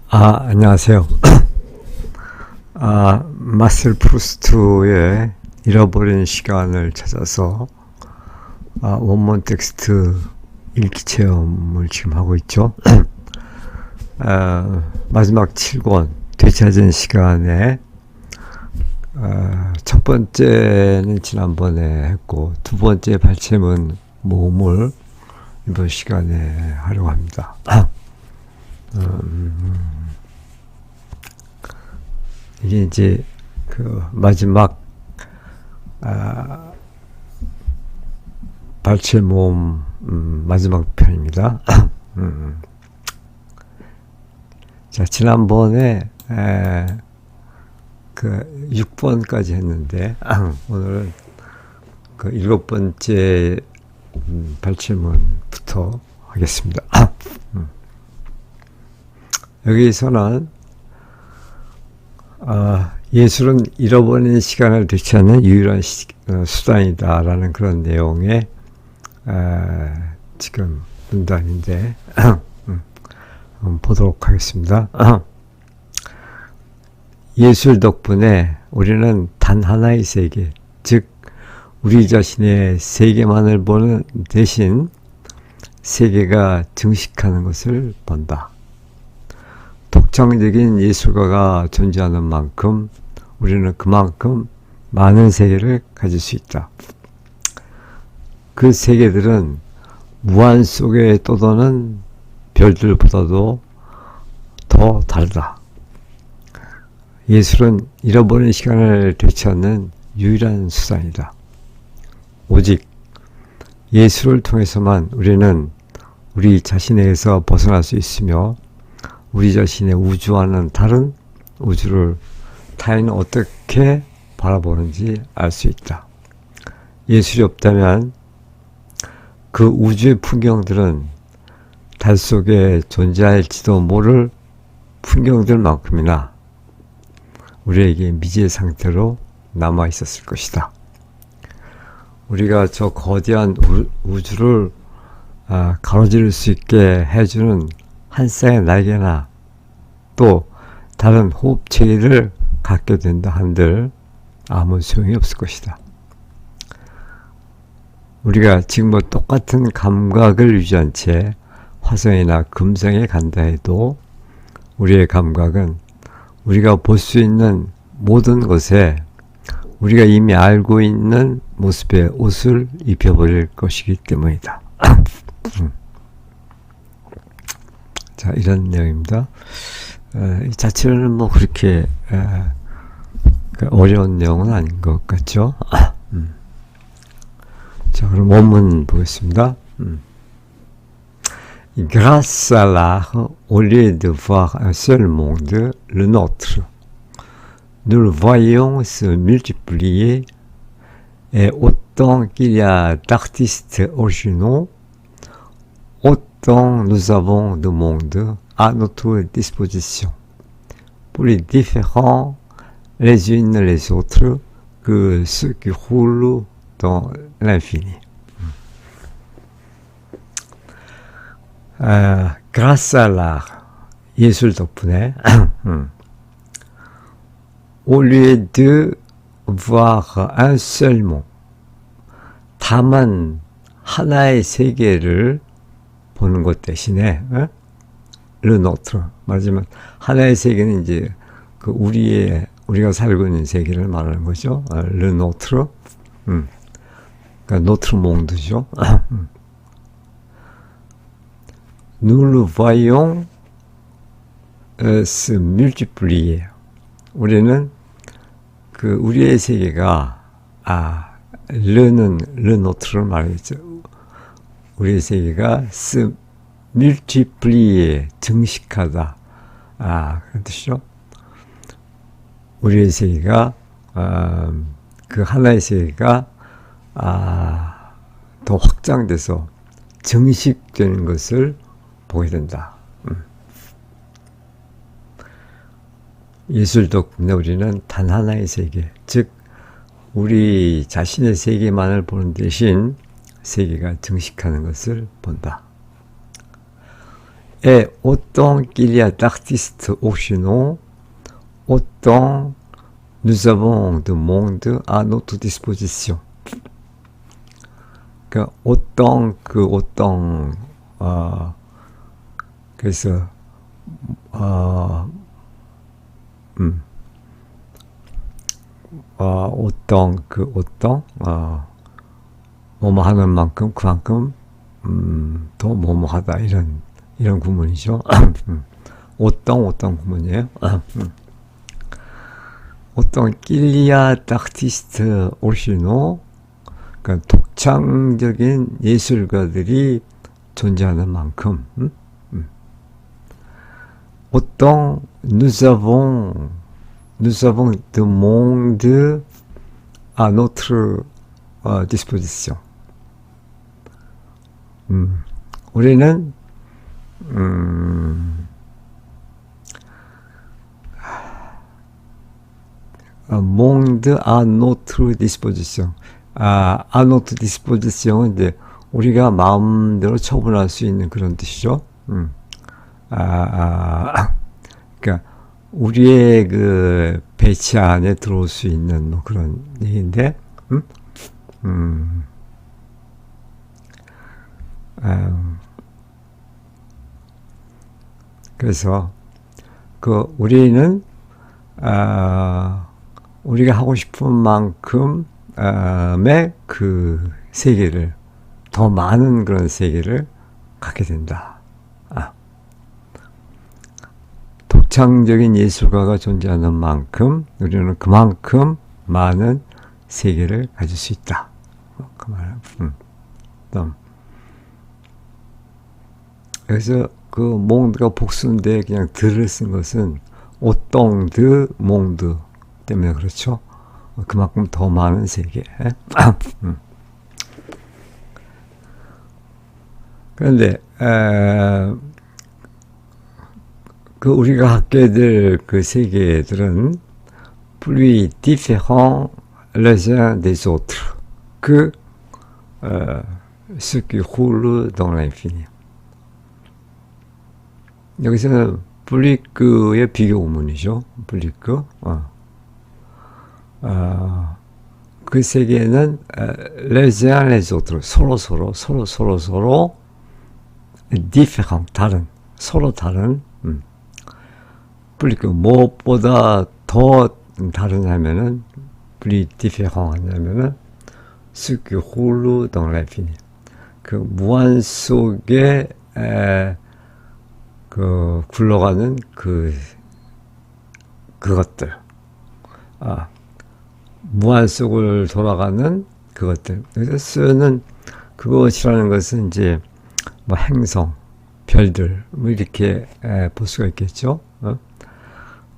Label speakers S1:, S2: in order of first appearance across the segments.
S1: 안녕하세요. 마셀 프루스트의 잃어버린 시간을 찾아서 원문 텍스트 읽기 체험을 지금 하고 있죠. 마지막 7권 되찾은 시간에 첫 번째는 지난번에 했고 두 번째 발췌문 모음을 이번 시간에 하려고 합니다. 이게 이제 그 마지막 발췌 모음 마지막 편입니다. 자, 지난번에 그 6번까지 했는데 오늘은 그 7번째 발췌문부터 하겠습니다. 여기서는 예술은 잃어버린 시간을 되찾는 유일한 수단이다라는 그런 내용의 지금 문단인데 한번 보도록 하겠습니다. 예술 덕분에 우리는 단 하나의 세계, 즉 우리 자신의 세계만을 보는 대신 세계가 증식하는 것을 본다. 독창적인 예술가가 존재하는 만큼 우리는 그만큼 많은 세계를 가질 수 있다. 그 세계들은 무한 속에 떠도는 별들보다도 더 다르다. 예술은 잃어버린 시간을 되찾는 유일한 수단이다. 오직 예술을 통해서만 우리는 우리 자신에게서 벗어날 수 있으며 우리 자신의 우주와는 다른 우주를 타인은 어떻게 바라보는지 알 수 있다. 예술이 없다면 그 우주의 풍경들은 달 속에 존재할지도 모를 풍경들만큼이나 우리에게 미지의 상태로 남아 있었을 것이다. 우리가 저 거대한 우주를 가로지를 수 있게 해주는 한 쌍의 날개나 또 다른 호흡체계를 갖게 된다 한들 아무 소용이 없을 것이다. 우리가 지금과 똑같은 감각을 유지한 채 화성이나 금성에 간다 해도 우리의 감각은 우리가 볼 수 있는 모든 것에 우리가 이미 알고 있는 모습의 옷을 입혀버릴 것이기 때문이다. 자, 이런 내용입니다. 이 자체로는 뭐 그렇게 어려운 내용은 아닌 것 같죠. 자, 그럼 원문 보겠습니다. Grâce à l'art, au lieu de voir un seul monde, le nôtre, nous le voyons se multiplier et autant qu'il y a d'artistes originaux, autant nous avons de monde à notre disposition, plus différents les unes les autres que ceux qui roulent dans l'infini. Grâce à l'art, 예술 덕분에 au lieu de voir un seul monde, 다만 하나의 세계를 보는 것 대신에 le nôtre, 말하자면 하나의 세계는 이제 그 우리가 살고 있는 세계를 말하는 거죠. le nôtre, 그러니까 notre monde죠. Nous le voyons se multiplier. 우리는 그 우리의 세계가 le는 le nôtre를 말하겠죠. 우리의 세계가 se multiplier, 증식하다. 그런 뜻이죠. 우리의 세계가 그 하나의 세계가 더 확장돼서 증식되는 것을 보게 된다. 예술 덕분에 우리는 단 하나의 세계, 즉 우리 자신의 세계만을 보는 대신 세계가 증식하는 것을 본다. Et autant qu'il y a d'artistes originaux, autant nous avons de monde à notre disposition. 그 autant 그래서 뭐뭐 하는 만큼 그만큼 더 뭐뭐 하다 이런 구문이죠. 어떤 구문이에요? 어떤 끼리아 d'artistes originaux, 그러니까 독창적인 예술가들이 존재하는 만큼 autant nous avons de monde à notre disposition. 우리는 monde à notre disposition. à notre disposition은 이제 우리가 마음대로 처분할 수 있는 그런 뜻이죠. 그러니까 우리의 그 배치 안에 들어올 수 있는 뭐 그런 얘기인데, 그래서 그 우리는 우리가 하고 싶은 만큼의 그 세계를, 더 많은 그런 세계를 갖게 된다. 독창적인 예술가가 존재하는 만큼 우리는 그만큼 많은 세계를 가질 수 있다. 그 말. 그래서 그 몽드가 복수인데 그냥 드를 쓴 것은 오똥드 몽드 때문에 그렇죠. 그만큼 더 많은 세계. 그런데 그 우리가 갖게 될 그 세계들은 plus différents les uns des autres que ce qui roule dans l'infini. 여기서는 블리크의 비교 구문이죠. 블리크. 그 세계는 les uns les autres, 서로 différent, 서로 다른. 블리크 무엇보다 더 다르냐면은 plus différent 하냐면은 ce qui roule dans l'infini. 그 무한 속에 그 굴러가는 그것들, 무한 속을 돌아가는 그것들. 그래서 쓰는 그것이라는 것은 이제 뭐 행성, 별들 뭐 이렇게 볼 수가 있겠죠.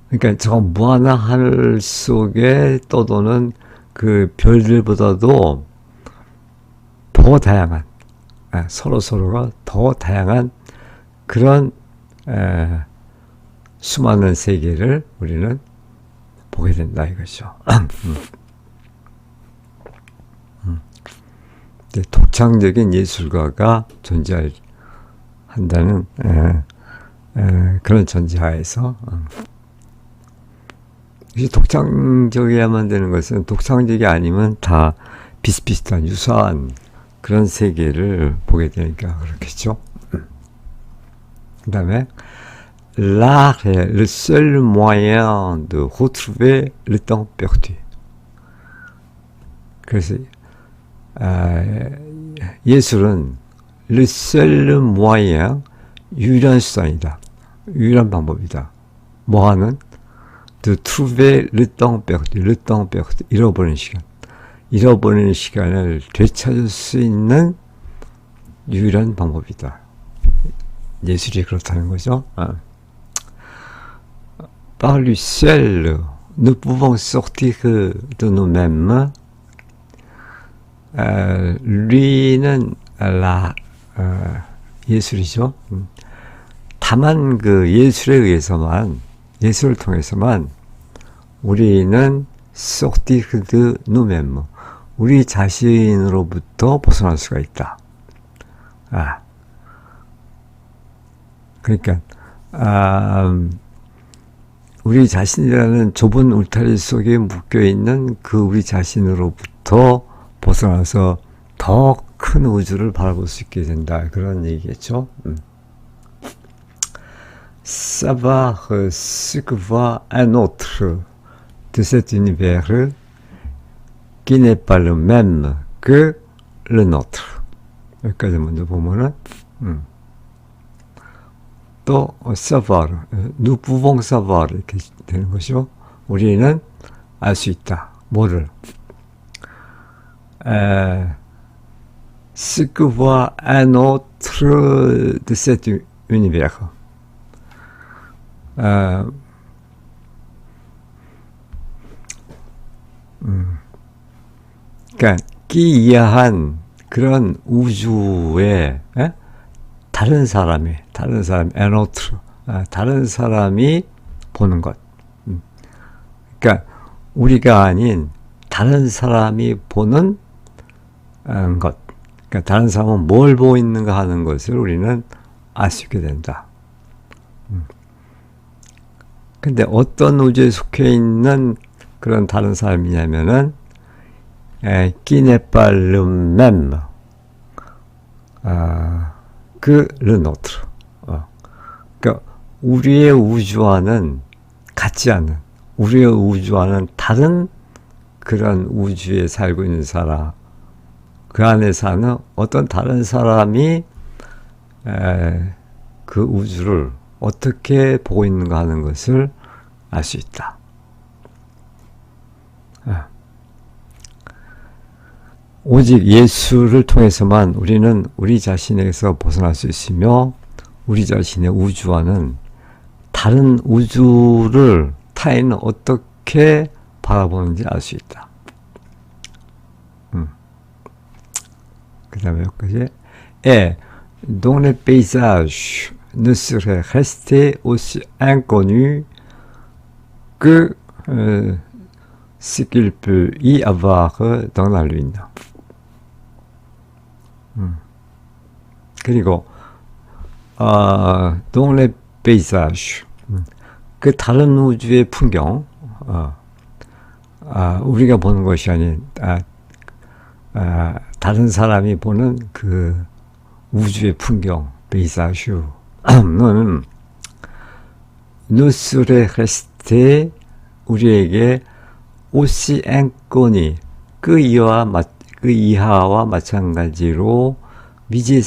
S1: 그러니까 저 무한한 하늘 속에 떠도는 그 별들보다도 더 다양한, 서로가 더 다양한 그런 수많은 세계를 우리는 보게 된다 이거죠. 독창적인 예술가가 존재한다는 그런 전제하에서 독창적이어야만 되는 것은, 독창적이 아니면 다 비슷비슷한 유사한 그런 세계를 보게 되니까 그렇겠죠. 그 다음에 l'art est le seul moyen de retrouver le temps perdu. 그래서 예술은 le seul moyen, 유일한 수단이다. 유일한 방법이다. 뭐 하는? de trouver le temps perdu. le temps perdu. 잃어버리는 시간을 되찾을 수 있는 유일한 방법이다. 예술이 그렇다는 거죠. Par lui seul, nous pouvons sortir de nous-mêmes. lui,는 예술이죠. 다만 그 예술에 의해서만, 예술을 통해서만 우리는 sortir de nous-mêmes, 우리 자신으로부터 벗어날 수가 있다. 그러니까 우리 자신이라는 좁은 울타리 속에 묶여있는 그 우리 자신으로부터 벗어나서 더 큰 우주를 바라볼 수 있게 된다. 그런 얘기겠죠. Savoir ce que voit un autre de cet univers qui n'est pas le même que le nôtre. 여기까지 먼저 보면은 또 savoir, nous pouvons savoir 이렇게 되는 것이요. 우리는 알 수 있다. 뭐를? Ce que voit un autre de cet univers. 그러니까 기이한 그런 우주에 다른 사람, un autre, 다른 사람이 보는 것. 그러니까 우리가 아닌 다른 사람이 보는 것. 그러니까 다른 사람은 뭘 보고 있는가 하는 것을 우리는 알 수 있게 된다. 근데 어떤 우주에 속해 있는 그런 다른 사람이냐면은 qui n'est pas le même que le nôtre. 그러니까 우리의 우주와는 같지 않은, 우리의 우주와는 다른 그런 우주에 살고 있는 사람, 그 안에 사는 어떤 다른 사람이 그 우주를 어떻게 보고 있는가 하는 것을 알 수 있다. 오직 예수를 통해서만 우리는 우리 자신에게서 벗어날 수 있으며 우리 자신의 우주와는 다른 우주를 타인은 어떻게 바라보는지 알 수 있다. 그 다음에 여기까지 dont les paysages ne seraient restés aussi inconnus que ce qu'il peut y avoir dans la lune. 그리고 dont les paysages, 그 다른 우주의 풍경, 우리가 보는 것이 아닌 다른 사람이 보는 그 우주의 풍경, 페이사슈는 nous serait resté 우리에게 aussi inconnu, 그 이하와 마찬가지로 미지의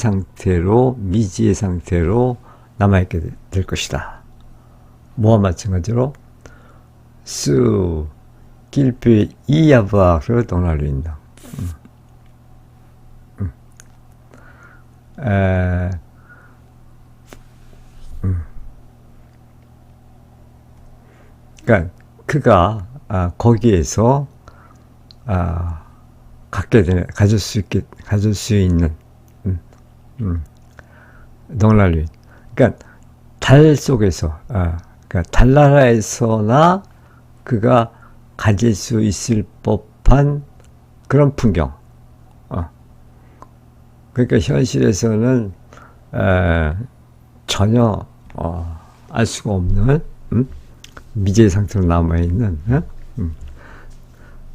S1: 상태로 남아있게 될 것이다. 뭐와 마찬가지로 ce qu'il peut y avoir dans la lune. 그러니까 그가 거기에서 가질 수 있는 동랄리. 그러니까 달 속에서, 그러니까 달나라에서나 그가 가질 수 있을 법한 그런 풍경. 그러니까 현실에서는 전혀 알 수가 없는 미지의 상태로 남아있는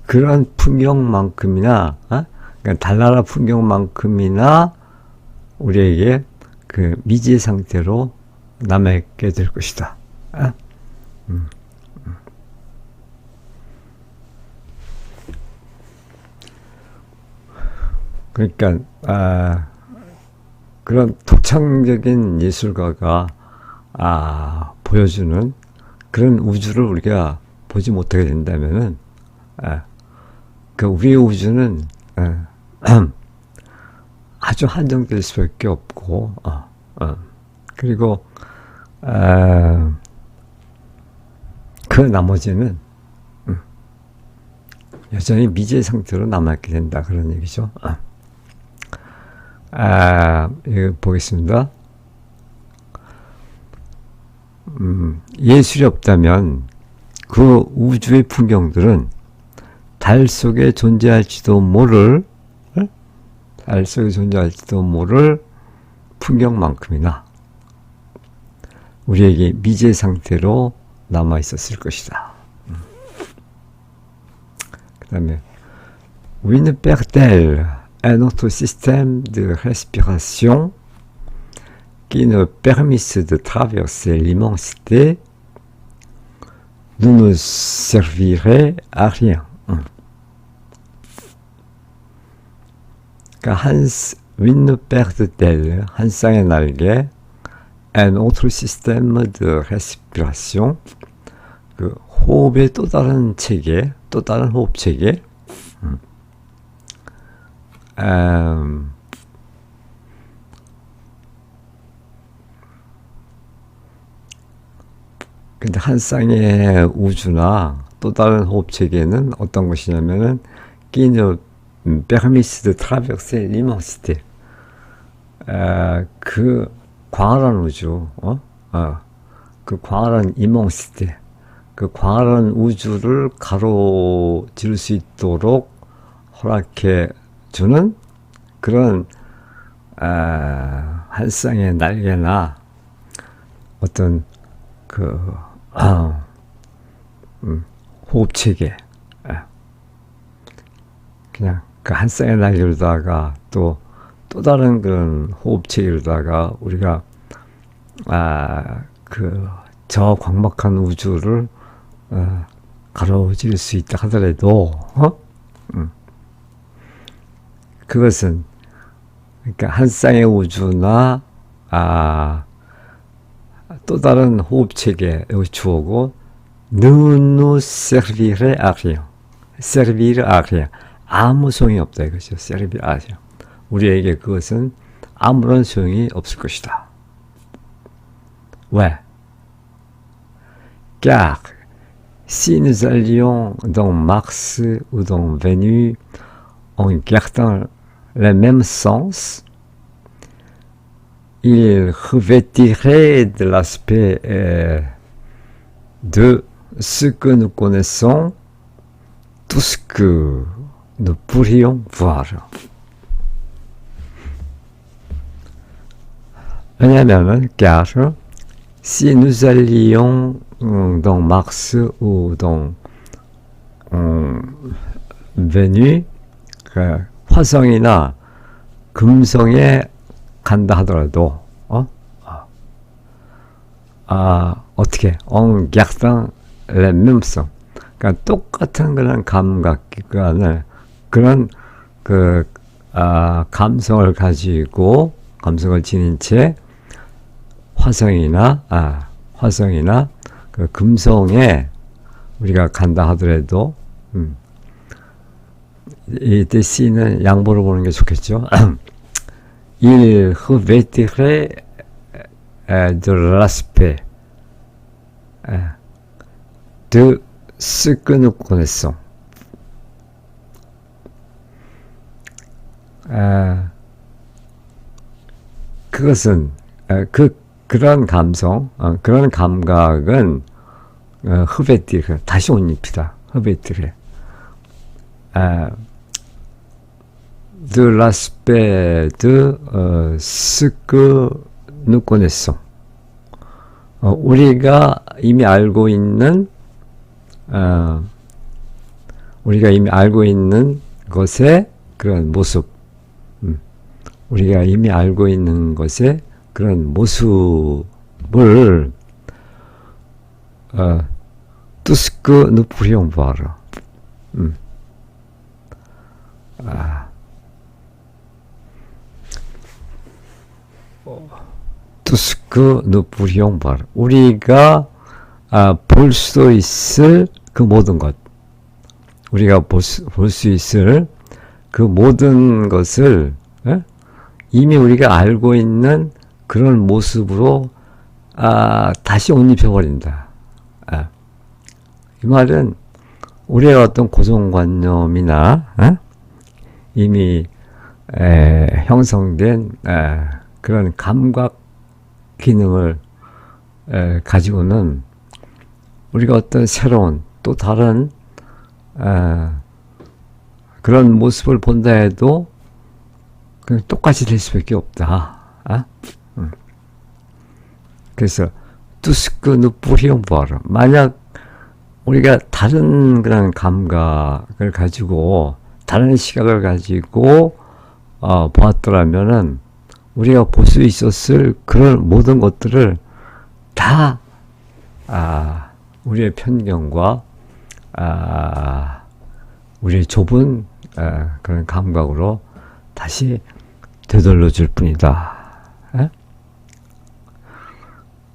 S1: 그런 풍경만큼이나 그러니까 달나라 풍경만큼이나 우리에게 그 미지의 상태로 남아있게 될 것이다. 그러니까 그런 독창적인 예술가가 보여주는 그런 우주를 우리가 보지 못하게 된다면은 그 우리의 우주는 아주 한정될 수밖에 없고 그리고 그 나머지는 여전히 미지의 상태로 남아있게 된다, 그런 얘기죠. 이거 보겠습니다. 예술이 없다면 그 우주의 풍경들은 달 속에 존재할지도 모를 풍경만큼이나 우리에게 미제 상태로 남아 있었을 것이다. 그 다음에 Oui ne perd-elle un autre système de respiration qui nous permisse de traverser l'immensité ne nous servirait à rien. 그러니까 Oui ne perd-elle 한 쌍의 날개 un autre système de respiration 그 호흡의 또 다른 체계, 또 다른 호흡 체계. 근데 한 쌍의 우주나 또 다른 호흡 체계는 어떤 것이냐면은 qui nous permisse de traverser l'immensité. 그 광활한 우주, 그 광활한 이몽시대, 그 광활한 우주를 가로질 수 있도록 허락해 주는 그런 한 쌍의 날개나 어떤 그 호흡 체계, 그냥 그 한 쌍의 날개로다가 또 다른 그런 호흡 체계로다가 우리가 그 저 광박한 우주를 가로질 수 있다 하더라도 그것은 그러니까 한 쌍의 우주나 또 다른 호흡 체계의 주어고 ne nous servirait à rien, servir à rien, 아무 소용이 없다 이것이죠. servir à rien. 우리에게 그것은 아무런 소용이 없을 것이다. 왜? Car si nous allions dans Mars ou dans Vénus en gardant le même sens, il revêtirait de l'aspect de ce que nous connaissons, tout ce que nous pourrions voir. 왜냐하면, car si nous allions dans Mars ou dans Vénus, 화성이나 금성에 간다 하더라도, 어떻게, en gardant les mêmes sens. 그러니까 똑같은 그런 감각기관을, 그런 감성을 가지고, 감성을 지닌 채, 화성이나 그 금성에 우리가 간다 하더라도, 이때 C는 양보로 보는 게 좋겠죠. Il revêtirait de l'aspect de ce que nous connaissons. 그것은 그런 감성, 그런 감각은 흐베티르 다시 옷 입히다. 흐베티르 de l'aspect de ce que nous connaissons. 우리가 이미 알고 있는 것의 그런 모습, 우리가 이미 알고 있는 것의 그런 모습을 tout ce que nous pourrions voir. tout ce que nous pourrions voir. 우리가 볼 수 있을 그 모든 것. 우리가 볼 수 있을 그 모든 것을 이미 우리가 알고 있는 그런 모습으로 다시 옷 입혀버린다. 이 말은 우리의 어떤 고정관념이나 이미 형성된 그런 감각 기능을 가지고는 우리가 어떤 새로운 또 다른 그런 모습을 본다 해도 그냥 똑같이 될 수밖에 없다. 그래서 투스크 누뿌리용 보아라. 만약 우리가 다른 그런 감각을 가지고 다른 시각을 가지고 보았더라면은 우리가 볼 수 있었을 그런 모든 것들을 다 우리의 편견과 우리의 좁은 그런 감각으로 다시 되돌려 줄 뿐이다. 에?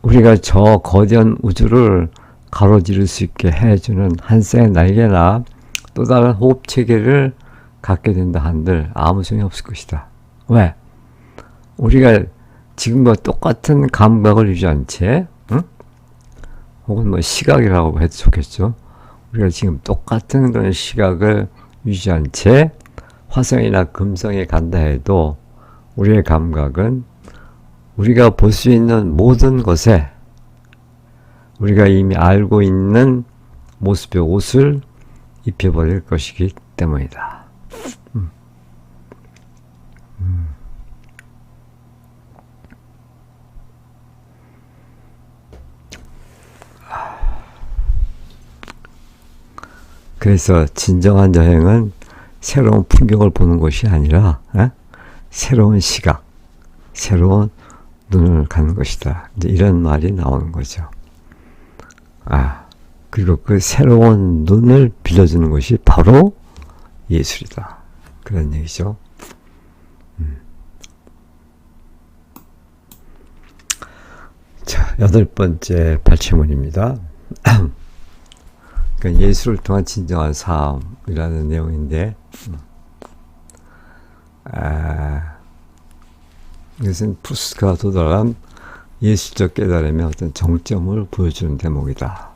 S1: 우리가 저 거대한 우주를 가로지를 수 있게 해주는 한 쌍의 날개나 또 다른 호흡 체계를 갖게 된다 한들 아무 소용이 없을 것이다. 왜? 우리가 지금과 똑같은 감각을 유지한 채, 응? 혹은 뭐 시각이라고 해도 좋겠죠. 우리가 지금 똑같은 그런 시각을 유지한 채 화성이나 금성에 간다 해도 우리의 감각은 우리가 볼 수 있는 모든 것에 우리가 이미 알고 있는 모습의 옷을 입혀버릴 것이기 때문이다. 그래서 진정한 여행은 새로운 풍경을 보는 것이 아니라 새로운 시각, 새로운 눈을 가는 것이다. 이제 이런 말이 나오는 거죠. 그리고 그 새로운 눈을 빌려주는 것이 바로 예술이다. 그런 얘기죠. 자, 8번째 발췌문입니다. 그러니까 예술을 통한 진정한 삶이라는 내용인데, 이것은 프루스트가 도달한 예술적 깨달음의 어떤 정점을 보여주는 대목이다.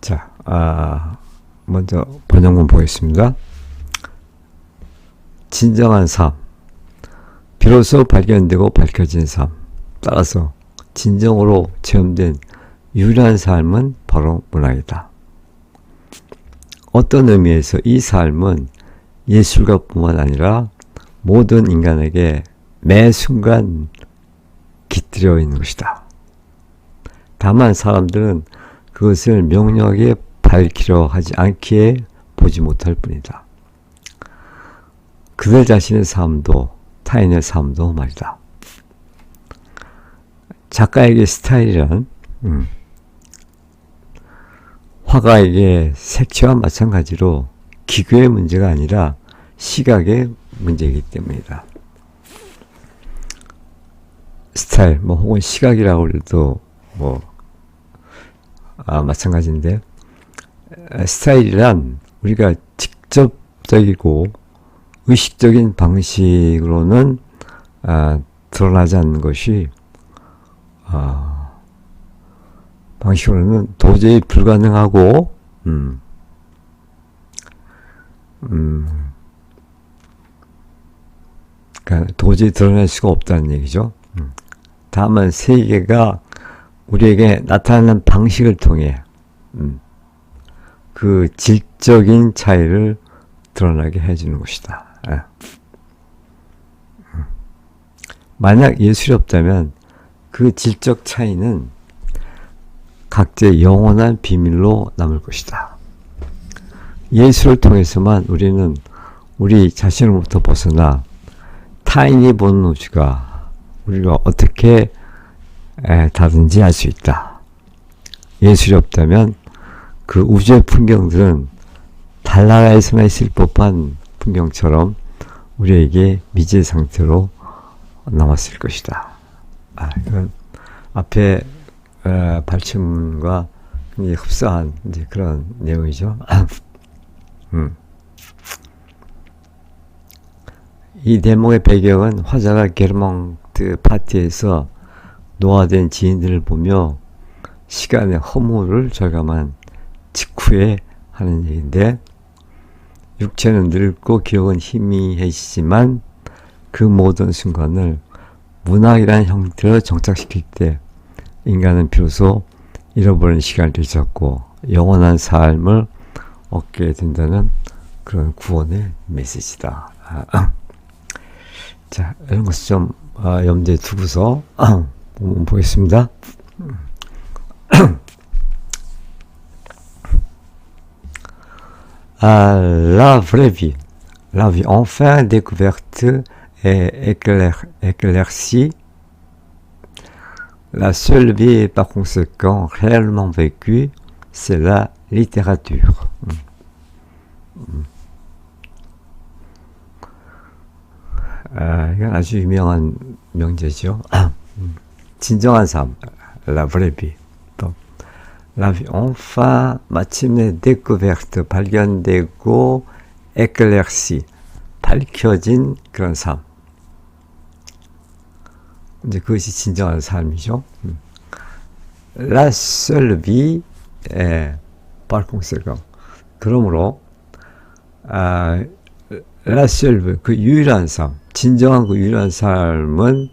S1: 자, 먼저 번역문 보겠습니다. 진정한 삶, 비로소 발견되고 밝혀진 삶, 따라서 진정으로 체험된 유일한 삶은 바로 문학이다. 어떤 의미에서 이 삶은 예술가뿐만 아니라 모든 인간에게 매 순간 깃들여 있는 것이다. 다만 사람들은 그것을 명료하게 밝히려 하지 않기에 보지 못할 뿐이다. 그들 자신의 삶도 타인의 삶도 말이다. 작가에게 스타일이란 화가에게 색채와 마찬가지로 기교의 문제가 아니라 시각의 문제이기 때문이다. 스타일, 혹은 시각이라고 해도 마찬가지인데, 스타일이란 우리가 직접적이고 의식적인 방식으로는 드러나지 않는 것이 방식으로는 도저히 불가능하고 그러니까 도저히 드러낼 수가 없다는 얘기죠. 다만 세계가 우리에게 나타나는 방식을 통해 그 질적인 차이를 드러나게 해주는 것이다. 만약 예술이 없다면 그 질적 차이는 각자의 영원한 비밀로 남을 것이다. 예술을 통해서만 우리는 우리 자신으로부터 벗어나 타인이 보는 우주가 우리가 어떻게 다른지 알 수 있다. 예술이 없다면 그 우주의 풍경들은 달나라에서나 있을 법한 풍경처럼 우리에게 미지의 상태로 남았을 것이다. 이건 앞에 발췌문과 흡사한 이제 그런 내용이죠. 이 대목의 배경은 화자가 게르몽트 파티에서 노화된 지인들을 보며 시간의 허물을 절감한 직후에 하는 얘기인데, 육체는 늙고 기억은 희미해지지만 그 모든 순간을 문학이라는 형태로 정착시킬 때 인간은 비로소 잃어버린 시간을 되찾고 영원한 삶을 얻게 된다는 그런 구원의 메시지다. 자, 이런 것을 좀 염두에 두고서 보겠습니다. La vraie vie, la vie enfin découverte et éclaircie, la seule vie par conséquent réellement vécue, c'est la littérature. 이건 아주 유명한 명제죠. 진정한 삶, la vraie vie. La vie enfin 마침내 découverte 발견되고 éclaircie 밝혀진 그런 삶. 이제 그것이 진정한 삶이죠. La seule vie par conséquent. 그러므로 la seule vie 그 유일한 삶, 진정한 그 유일한 삶은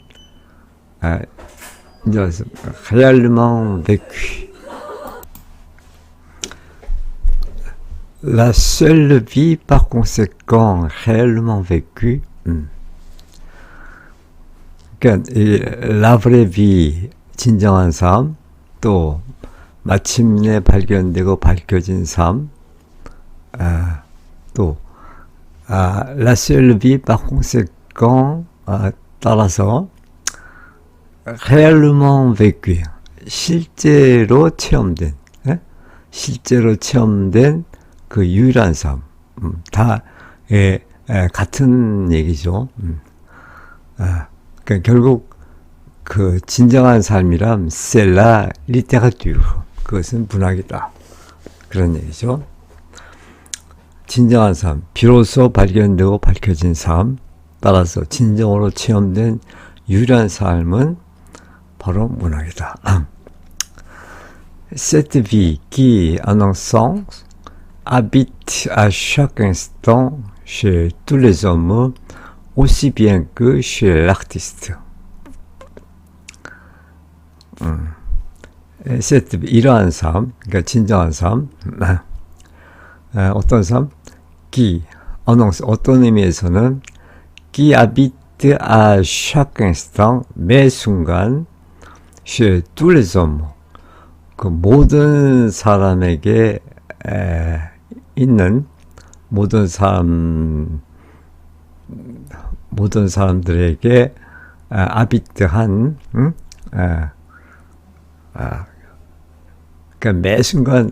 S1: réellement vécu. La seule vie par conséquent réellement vécue. 그러니까 la vraie vie 진정한 삶, 또 마침내 발견되고 밝혀진 삶, 또 la seule vie par conséquent 따라서 réellement vécu 실제로 체험된 그 유일한 삶, 다 같은 얘기죠. 그러니까 결국 그 진정한 삶이란 c'est la littérature, 그것은 문학이다, 그런 얘기죠. 진정한 삶, 비로소 발견되고 밝혀진 삶, 따라서 진정으로 체험된 유일한 삶은 바로 문학이다. Cette vie qui, en un sens, habite à chaque instant chez tous les hommes, aussi bien que chez l'artiste. Cette vie, 이러한 삶, 그러니까 진정한 삶, 어떤 삶? qui, 어떤 의미에서는 qui habite à chaque instant, 매 순간, chez tous les hommes, 그 모든 사람에게 있는 모든 사람들에게 아비트한 그러니까 매 순간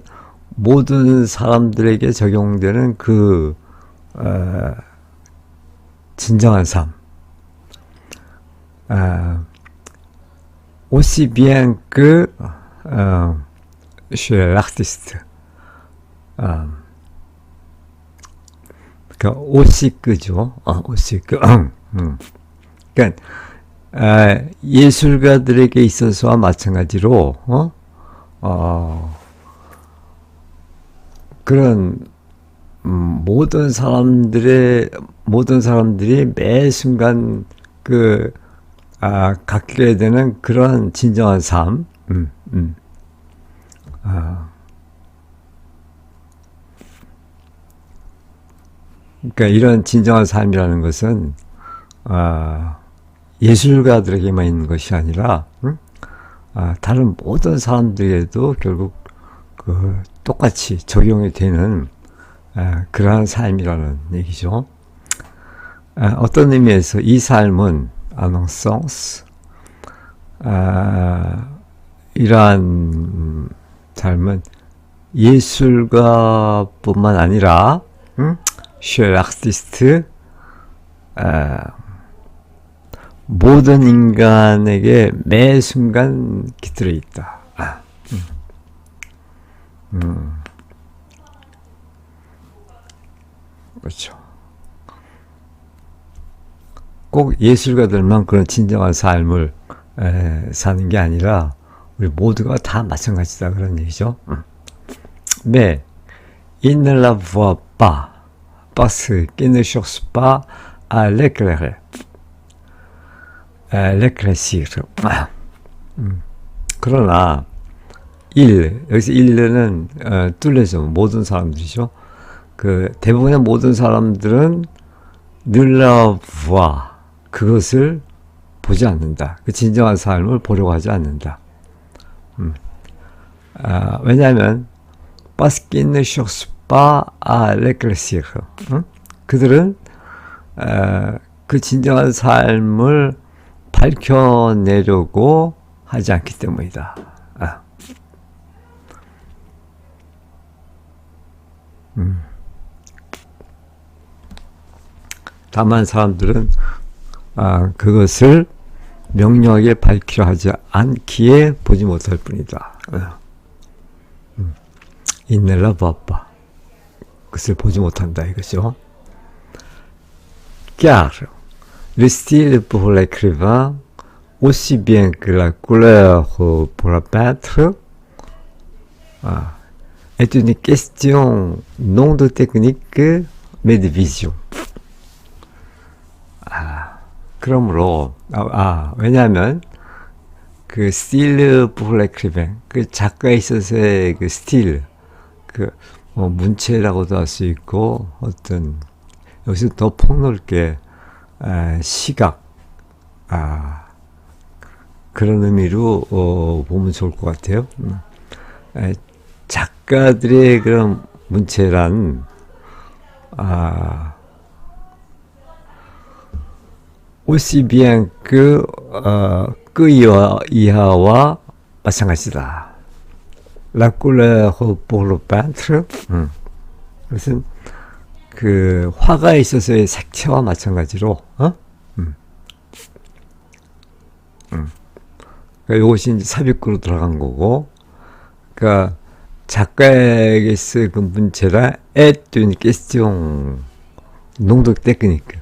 S1: 모든 사람들에게 적용되는 그 진정한 삶. aussi bien que chez l'artiste. 그러니까 오시크죠. 오시크. 그러니까 예술가들에게 있어서와 마찬가지로 그런 모든 사람들이 매 순간 그 갖게 되는 그런 진정한 삶. 그러니까 이런 진정한 삶이라는 것은 예술가들에게만 있는 것이 아니라 다른 모든 사람들에게도 결국 그 똑같이 적용이 되는 그러한 삶이라는 얘기죠. 어떤 의미에서 이 삶은 en un sens 이러한 삶은 예술가뿐만 아니라 chez l'artiste 모든 인간에게 매 순간 깃들어 있다. 그렇죠. 꼭 예술가들만 그런 진정한 삶을 사는 게 아니라 우리 모두가 다 마찬가지다, 그런 얘기죠. Mais il ne la voit pas parce qu'il ne cherche pas à l'éclairer. l'éclaircir. 그러나 여기서 일은 뚫려서 모든 사람들이죠. 그 대부분의 모든 사람들은 ne la voit, 그것을 보지 않는다. 그 진정한 삶을 보려고 하지 않는다. 왜냐하면 parce qu'ils ne cherchent pas à l'éclaircir. 그들은 그 진정한 삶을 밝혀내려고 하지 않기 때문이다. 다만 사람들은 그것을 명료하게 밝히려 하지 않기에 보지 못할 뿐이다. 인넬라 바빠. 그것을 보지 못한다 이거죠. Car le style pour l'écrivain, aussi bien que la couleur pour le peintre, est une question non de technique mais de vision. 그러므로 왜냐하면 그 스틸 pour l'écrivain, 그 작가에 있어서의 그 스틸, 그 문체라고도 할 수 있고 어떤 여기서 더 폭넓게 시각 그런 의미로 보면 좋을 것 같아요. 작가들의 그런 문체란 aussi bien que 그 이하와 마찬가지다. La couleur pour le peintre, 그것은 그 화가에 있어서의 색채와 마찬가지로, 그러니까 이것이 이제 삽입구로 들어간 거고, 그러니까 작가에게서 그 문체라 est une question non de technique.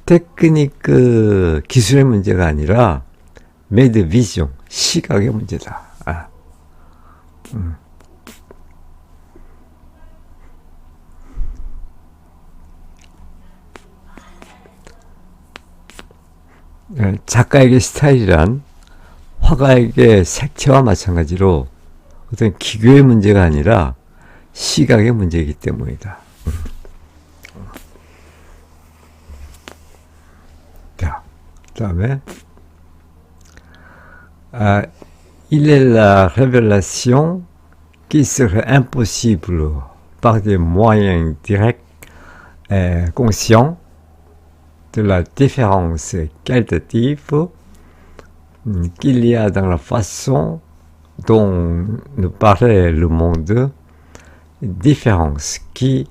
S1: 테크니크 기술의 문제가 아니라 mais de vision, 시각의 문제다. 작가에게 스타일이란 화가에게 색채와 마찬가지로 어떤 기교의 문제가 아니라 시각의 문제이기 때문이다. 자, 다음에 il est la révélation qui serait impossible par des moyens directs et conscients de la différence qualitative qu'il y a dans la façon dont nous paraît le monde, différence qui,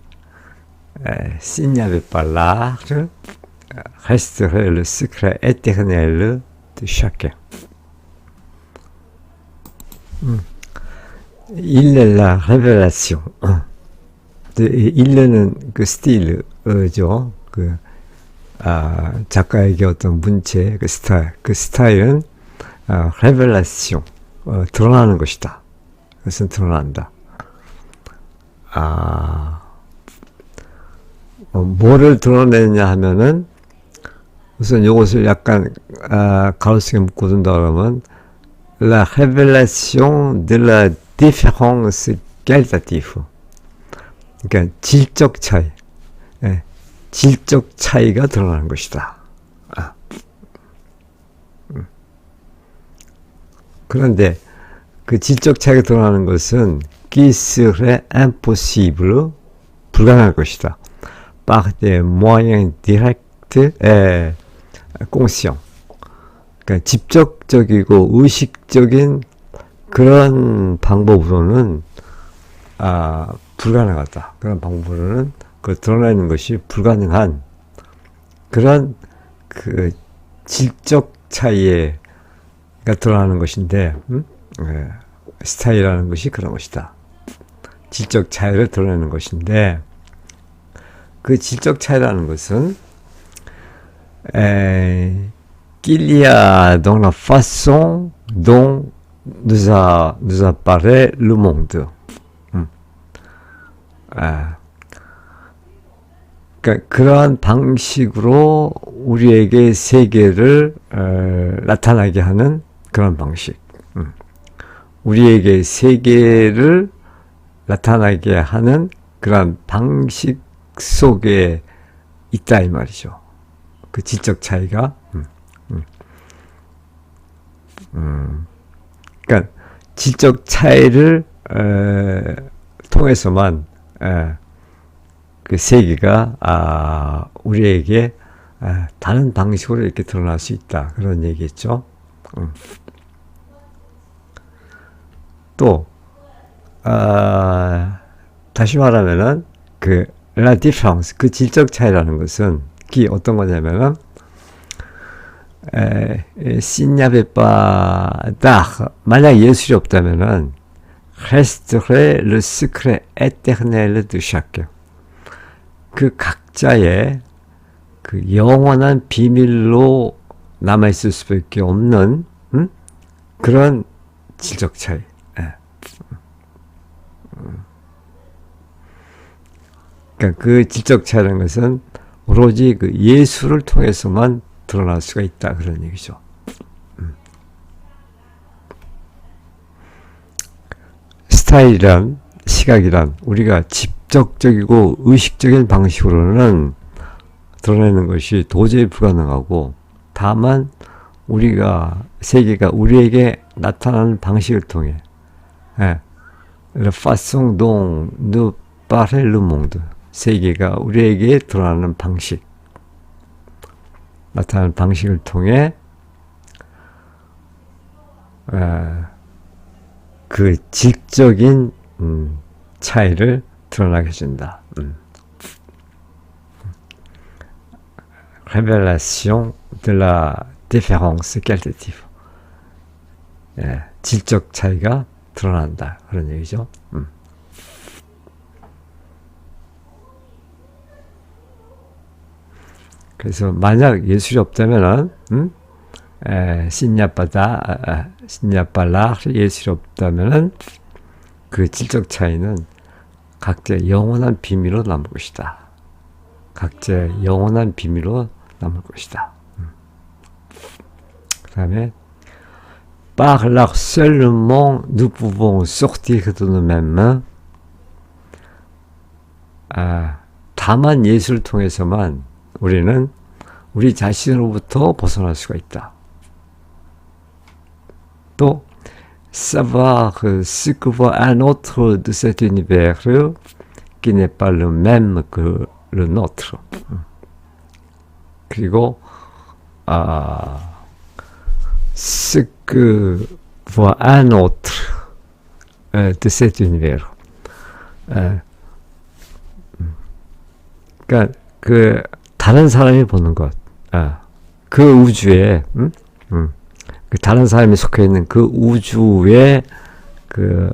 S1: s'il n'y avait pas l'art, resterait le secret éternel de chacun. Il est la révélation. 일레는 그 스틸이죠. 그 작가에게 어떤 문체, 그 스타일은 레벨레이션, 드러나는 것이다. 그것은 드러난다. 뭐를 드러내냐 하면은 우선 이것을 약간 가로수에 묶어둔다 그러면 la révélation de la différence qualitative. 그러니까 질적 차이, 질적 차이가 드러나는 것이다. 그런데 그 질적 차이가 드러나는 것은 qui serait impossible, 불가능할 것이다. par des moyens directs et conscients. 그러니까 직접적이고 의식적인 그런 방법으로는 불가능하다. 그런 방법으로는 그 드러내는 것이 불가능한 그런 그 질적 차이가 드러나는 것인데, 스타일이라는 것이 그런 것이다. 질적 차이를 드러내는 것인데, 그 질적 차이라는 것은 qu'il y a dans la façon dont nous apparaît le monde. 그러니까 그러한 방식으로 우리에게 세계를 나타나게 하는 그런 방식. 우리에게 세계를 나타나게 하는 그런 방식 속에 있다 이 말이죠. 그 질적 차이가. 그러니까 질적 차이를 통해서만 그 세계가 우리에게 다른 방식으로 이렇게 드러날 수 있다. 그런 얘기겠죠. 또 다시 말하면은 그 la différence, 그 질적 차이라는 것은 어떤 거냐면은 s'il n'y avait pas d'art, 만약 예술이 없다면은 resterait le secret éternel de chacun. 그 각자의 그 영원한 비밀로 남아있을 수밖에 없는 그런 질적 차이. 그러니까 그 질적 차이라는 것은 오로지 그 예술을 통해서만 드러날 수가 있다. 그런 얘기죠. 스타일이란, 시각이란 우리가 직접적이고 의식적인 방식으로는 드러내는 것이 도저히 불가능하고, 다만 우리가 세계가 우리에게 나타나는 방식을 통해 la façon dont nous paraît le monde, 세계가 우리에게 드러나는 방식, 나타나는 방식을 통해 그 질적인 차이를 드러나게 해준다. Révélation de la différence qualitative. 질적 차이가 드러난다. 그런 얘기죠. 그래서 만약 예술이 없다면은 신야빨라 예술이 없다면은 그 질적 차이는 각자의 영원한 비밀로 남을 것이다. 각자의 영원한 비밀로 남을 것이다. 그 다음에 Par là seulement nous pouvons sortir de nous-mêmes. 다만 예술을 통해서만 우리는 우리 자신으로부터 벗어날 수가 있다. 또 savoir ce que voit un autre de cet univers qui n'est pas le même que le nôtre. 그리고 ce que voit un autre de cet univers. 그러니까 그 다른 사람이 보는 것, 그 우주에, 그 다른 사람이 속해 있는 그 우주에 그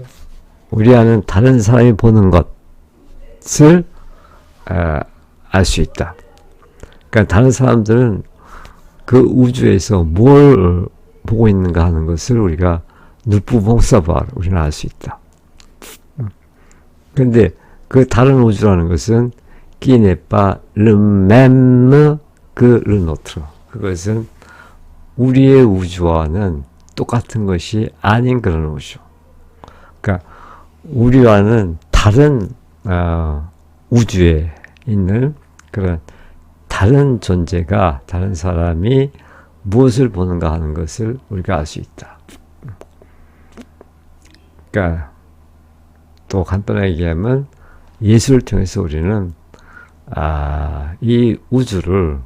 S1: 우리 아는 다른 사람이 보는 것을 알 수 있다. 그러니까 다른 사람들은 그 우주에서 뭘 보고 있는가 하는 것을 우리가 nous pouvons savoir, 우리는 알 수 있다. 그런데 그 다른 우주라는 것은 qui n'est pas le même que le nôtre. 그것은 우리의 우주와는 똑같은 것이 아닌 그런 우주. 그러니까 우리와는 다른 우주에 있는 그런 다른 존재가, 다른 사람이 무엇을 보는가 하는 것을 우리가 알 수 있다. 그러니까 또 간단하게 얘기하면 예술을 통해서 우리는 이 우주를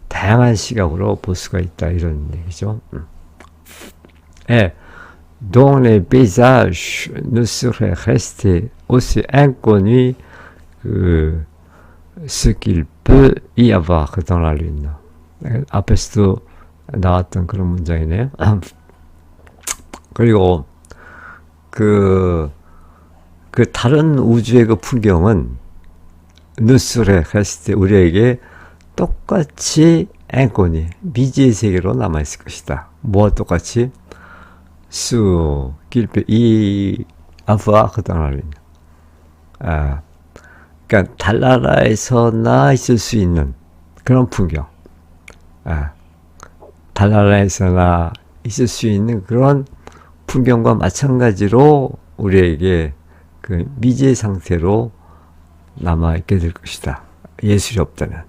S1: 다양한 시각으로 볼 수가 있다, 이런 얘기죠. dont les paysages ne seraient restés aussi inconnus que ce qu'il peut y avoir dans la lune. 앞에서도 나왔던 그런 문장이네요. 그리고 그 다른 우주의 그 풍경은 누스레 했을 때 우리에게 똑같이 앵꼬니 미지의 세계로 남아있을 것이다. 뭐와 똑같이? 수 길pe 이 avoir dans la lune. 그러니까 달나라에서나 있을 수 있는 그런 풍경. 달나라에서나 있을 수 있는 그런 풍경과 마찬가지로 우리에게 그 미지의 상태로 남아있게 될 것이다. 예술이 없다면.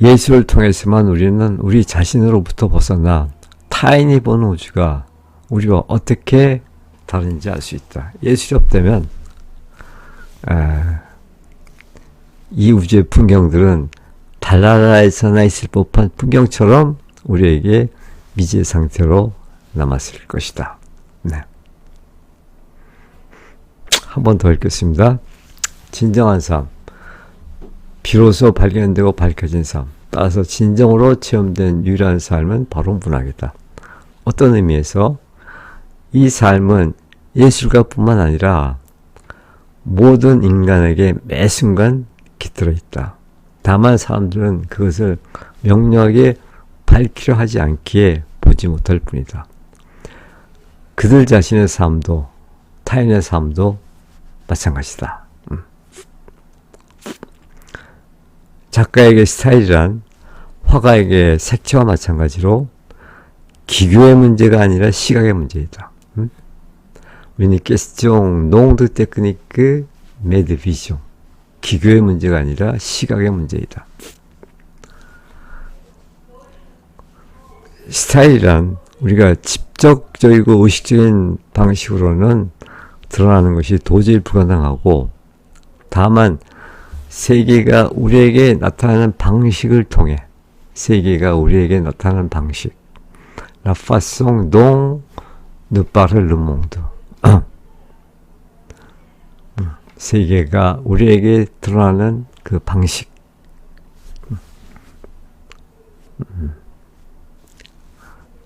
S1: 예수를 통해서만 우리는 우리 자신으로부터 벗어나 타인이 보는 우주가 우리와 어떻게 다른지 알 수 있다. 예술이 없다면 이 우주의 풍경들은 달나라에서나 있을 법한 풍경처럼 우리에게 미지의 상태로 남았을 것이다. 네. 한 번 더 읽겠습니다. 진정한 삶, 비로소 발견되고 밝혀진 삶, 따라서 진정으로 체험된 유일한 삶은 바로 문학이다. 어떤 의미에서 이 삶은 예술가 뿐만 아니라 모든 인간에게 매 순간 깃들어 있다. 다만 사람들은 그것을 명료하게 밝히려 하지 않기에 보지 못할 뿐이다. 그들 자신의 삶도 타인의 삶도 마찬가지다. 작가에게 스타일이란 화가에게 색채와 마찬가지로 기교의 문제가 아니라 시각의 문제이다. Une question non de technique mais de vision. 기교의 문제가 아니라 시각의 문제이다. 스타일이란 우리가 직접적이고 의식적인 방식으로는 드러나는 것이 도저히 불가능하고, 다만 세계가 우리에게 나타나는 방식을 통해, 세계가 우리에게 나타나는 방식, la façon dont nous parle le monde. 세계가 우리에게 드러나는 그 방식,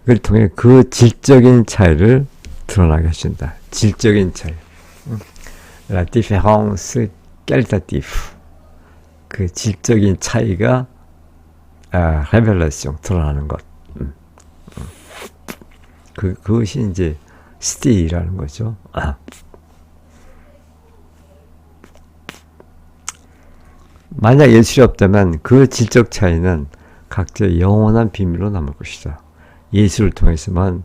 S1: 그걸 통해 그 질적인 차이를 드러나게 해준다. 질적인 차이, la différence qualitative. 그 질적인 차이가 révélation, 드러나는 것. 그것이 이제 스틸이라는 거죠. 만약 예술이 없다면 그 질적 차이는 각자의 영원한 비밀로 남을 것이다. 예술을 통해서만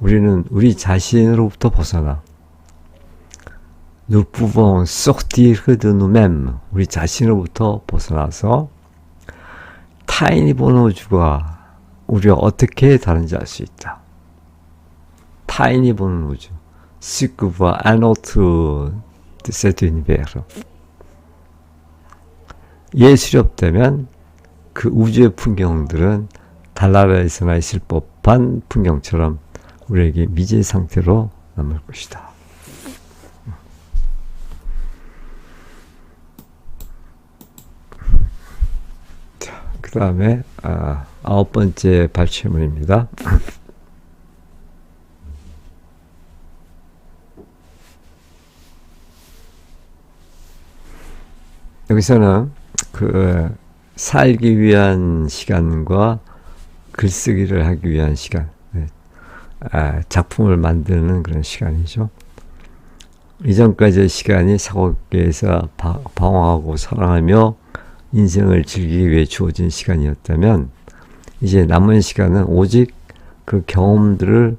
S1: 우리는 우리 자신으로부터 벗어나 nous pouvons sortir de nous-mêmes, 우리 자신으로부터 벗어나서 타인이 보는 우주가 우리가 어떻게 다른지 알 수 있다. 타인이 보는 우주, ce que voit un autre de cet univers. 예술이 없다면 그 우주의 풍경들은 달나라에서나 있을 법한 풍경처럼 우리에게 미지의 상태로 남을 것이다. 자, 그 다음에 9번째 발췌문입니다. 여기서는 그 살기 위한 시간과 글쓰기를 하기 위한 시간, 작품을 만드는 그런 시간이죠. 이전까지의 시간이 사고계에서 방황하고 사랑하며 인생을 즐기기 위해 주어진 시간이었다면, 이제 남은 시간은 오직 그 경험들을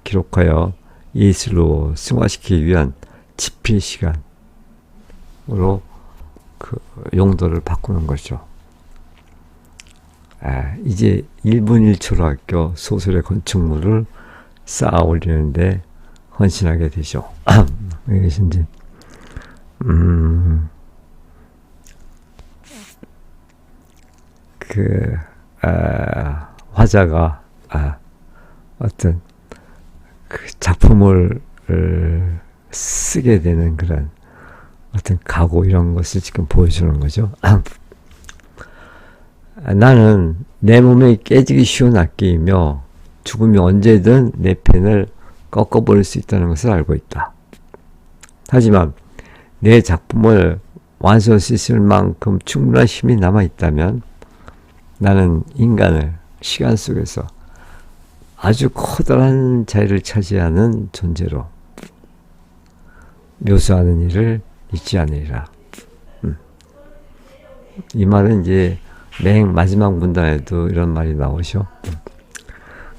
S1: 기록하여 예술로 승화시키기 위한 집필 시간으로 그 용도를 바꾸는 거죠. 이제 1분 1초로 아껴 소설의 건축물을 쌓아 올리는데 헌신하게 되죠. 이것이 이제 화자가 어떤 그 작품을 쓰게 되는 그런 어떤 각오, 이런 것을 지금 보여주는 거죠. 나는 내 몸에 깨지기 쉬운 악기이며 죽음이 언제든 내 펜을 꺾어버릴 수 있다는 것을 알고 있다. 하지만 내 작품을 완성할 수 있을 만큼 충분한 힘이 남아있다면 나는 인간을 시간 속에서 아주 커다란 자리를 차지하는 존재로 묘사하는 일을 잊지 않으리라. 이 말은 이제 맨 마지막 문단에도 이런 말이 나오죠.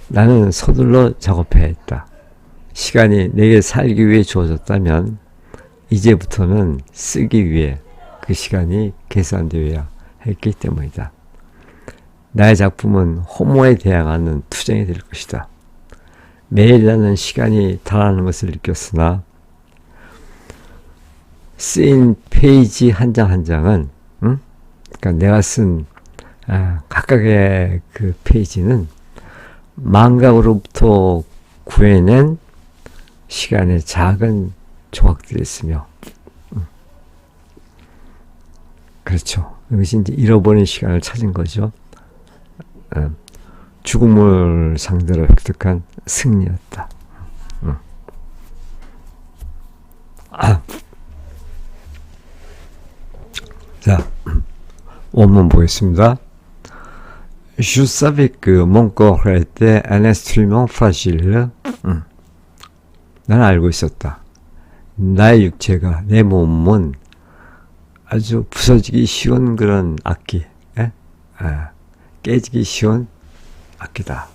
S1: 나는 서둘러 작업해야 했다. 시간이 내게 살기 위해 주어졌다면 이제부터는 쓰기 위해 그 시간이 계산되어야 했기 때문이다. 나의 작품은 호모에 대항하는 투쟁이 될 것이다. 매일 나는 시간이 달아나는 것을 느꼈으나 쓰인 페이지 한 장 한 장은 그러니까 내가 쓴 각각의 그 페이지는 망각으로부터 구해낸 시간의 작은 조각들이었으며 그렇죠. 이것이 이제 잃어버린 시간을 찾은 거죠. 죽음을 상대로 획득한 승리였다. 자, 원문 보겠습니다. Je savais que mon corps était un instrument fragile. 나는 알고 있었다. 나의 육체가, 내 몸은 아주 부서지기 쉬운 그런 악기, 깨지기 쉬운 악기다.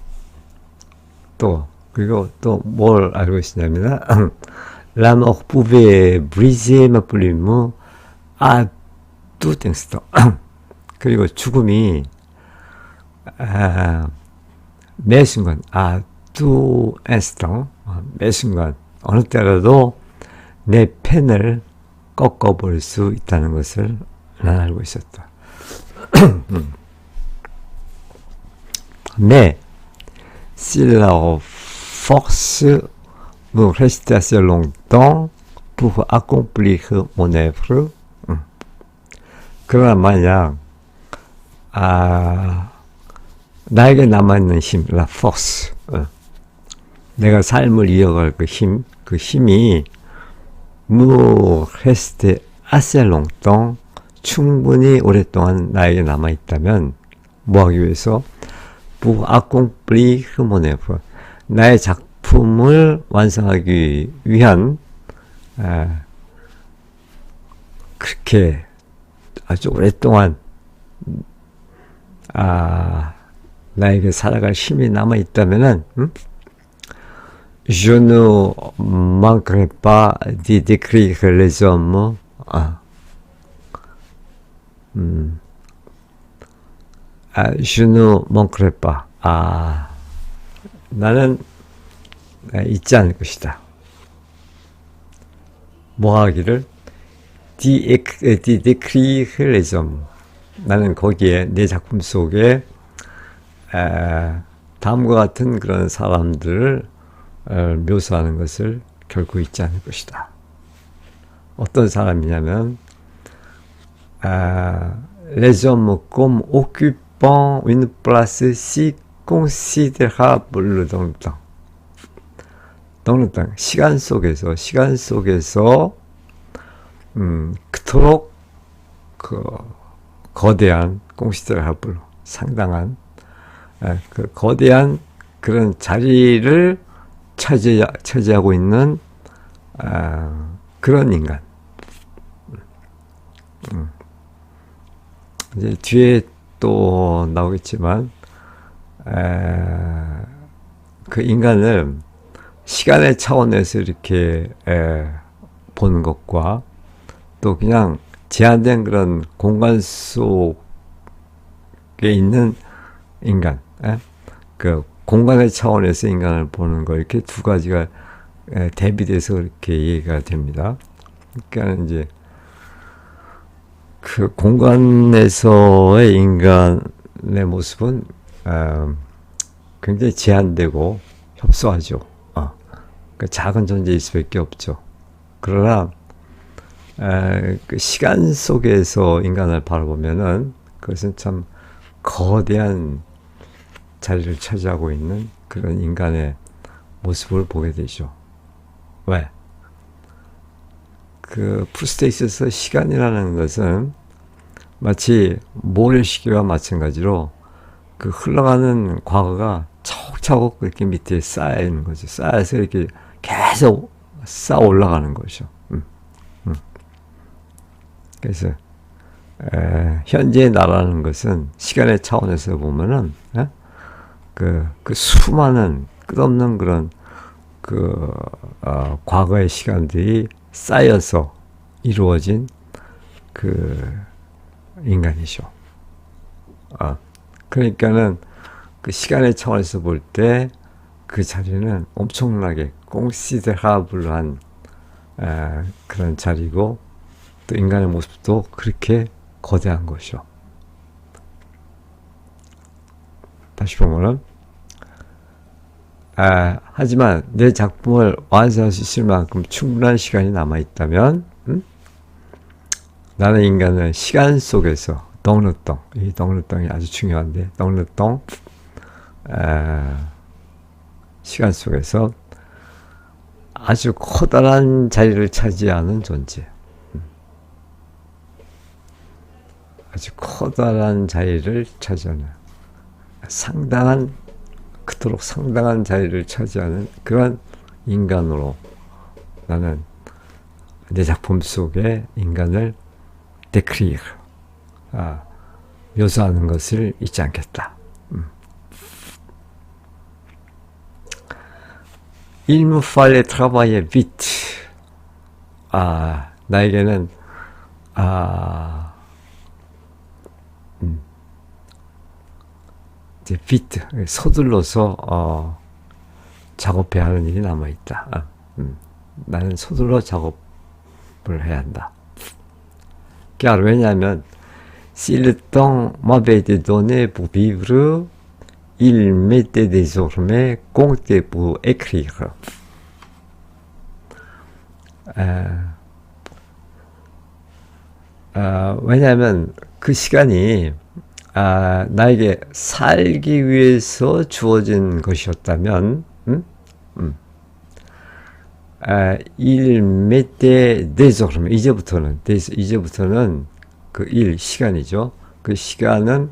S1: 그리고 또 뭘 알고 있었냐면, La mort pouvait briser ma plume à tout instant. 그리고 죽음이 매 순간, tout instant, 매 순간, 어느 때라도 내 펜을 꺾어볼 수 있다는 것을 난 알고 있었다. Mais si la force me restait assez longtemps pour accomplir mon œuvre, 그러나 만약 나에게 남아있는 힘, la force, 내가 삶을 이어갈 그 힘이 me restait assez longtemps, 충분히 오랫동안 나에게 남아있다면 뭐 하기 위해서? pour accomplir mon œuvre, 나의 작품을 완성하기 위한 그렇게 아주 오랫동안 나에게 살아갈 힘이 남아있다면은 Je ne manquerai pas d'y décrire les hommes. Je ne manquerai pas. 나는 잊지 않을 것이다. 뭐 하기를? d'y décrire les hommes. 나는 거기에 내 작품 속에 다음과 같은 그런 사람들을 묘사하는 것을 결코 잊지 않을 것이다. 어떤 사람이냐면 les hommes comme occupant une place si considérable dans le temps. dans le temps. 시간 속에서 그토록 그 거대한 considérable, 상당한 그 거대한 그런 자리를 차지하고 있는 그런 인간. 이제 뒤에 또 나오겠지만 그 인간을 시간의 차원에서 이렇게 보는 것과 또 그냥 제한된 그런 공간 속에 있는 인간, 그 공간의 차원에서 인간을 보는 거, 이렇게 두 가지가 대비돼서 이렇게 얘기가 됩니다. 그러니까 이제 그 공간에서의 인간의 모습은 굉장히 제한되고 협소하죠. 그 작은 존재일 수밖에 없죠. 그러나 그 시간 속에서 인간을 바라보면은 그것은 참 거대한 자리를 차지하고 있는 그런 인간의 모습을 보게 되죠. 왜? 그 프루스트에 있어서 시간이라는 것은 마치 모래시계와 마찬가지로 그 흘러가는 과거가 차곡차곡 이렇게 밑에 쌓여 있는 거죠. 쌓여서 이렇게 계속 쌓아 올라가는 거죠. 그래서 현재의 나라는 것은 시간의 차원에서 보면은 그 수많은 끝없는 그런 과거의 시간들이 쌓여서 이루어진 그 인간이죠. 그러니까는 그 시간의 차원에서 볼 때 그 자리는 엄청나게 꽁시데라블한 그런 자리고, 또 인간의 모습도 그렇게 거대한 것이요. 다시 보면은 하지만 내 작품을 완성할 수 있을 만큼 충분한 시간이 남아있다면 나는 인간은 시간 속에서 덩르덩, 이 덩르덩이 아주 중요한데, 덩르덩 시간 속에서 아주 커다란 자리를 차지하는 존재, 아주 커다란 자리를 차지하는, 그토록 상당한 자리를 차지하는 그런 인간으로 나는 내 작품 속에 인간을 décrire, 묘사하는 것을 잊지 않겠다. Il me fallait travailler vite. 나에게는 이제 vite, 서둘러서 작업해야 하는 일이 남아 있다. 나는 서둘러 작업을 해야 한다. 왜냐하면 si le temps m'avait été donné pour vivre, il m'était désormais compté pour écrire. 왜냐하면 그 시간이 나에게 살기 위해서 주어진 것이었다면, il m'était désormais, 이제부터는 그 일, 시간이죠. 그 시간은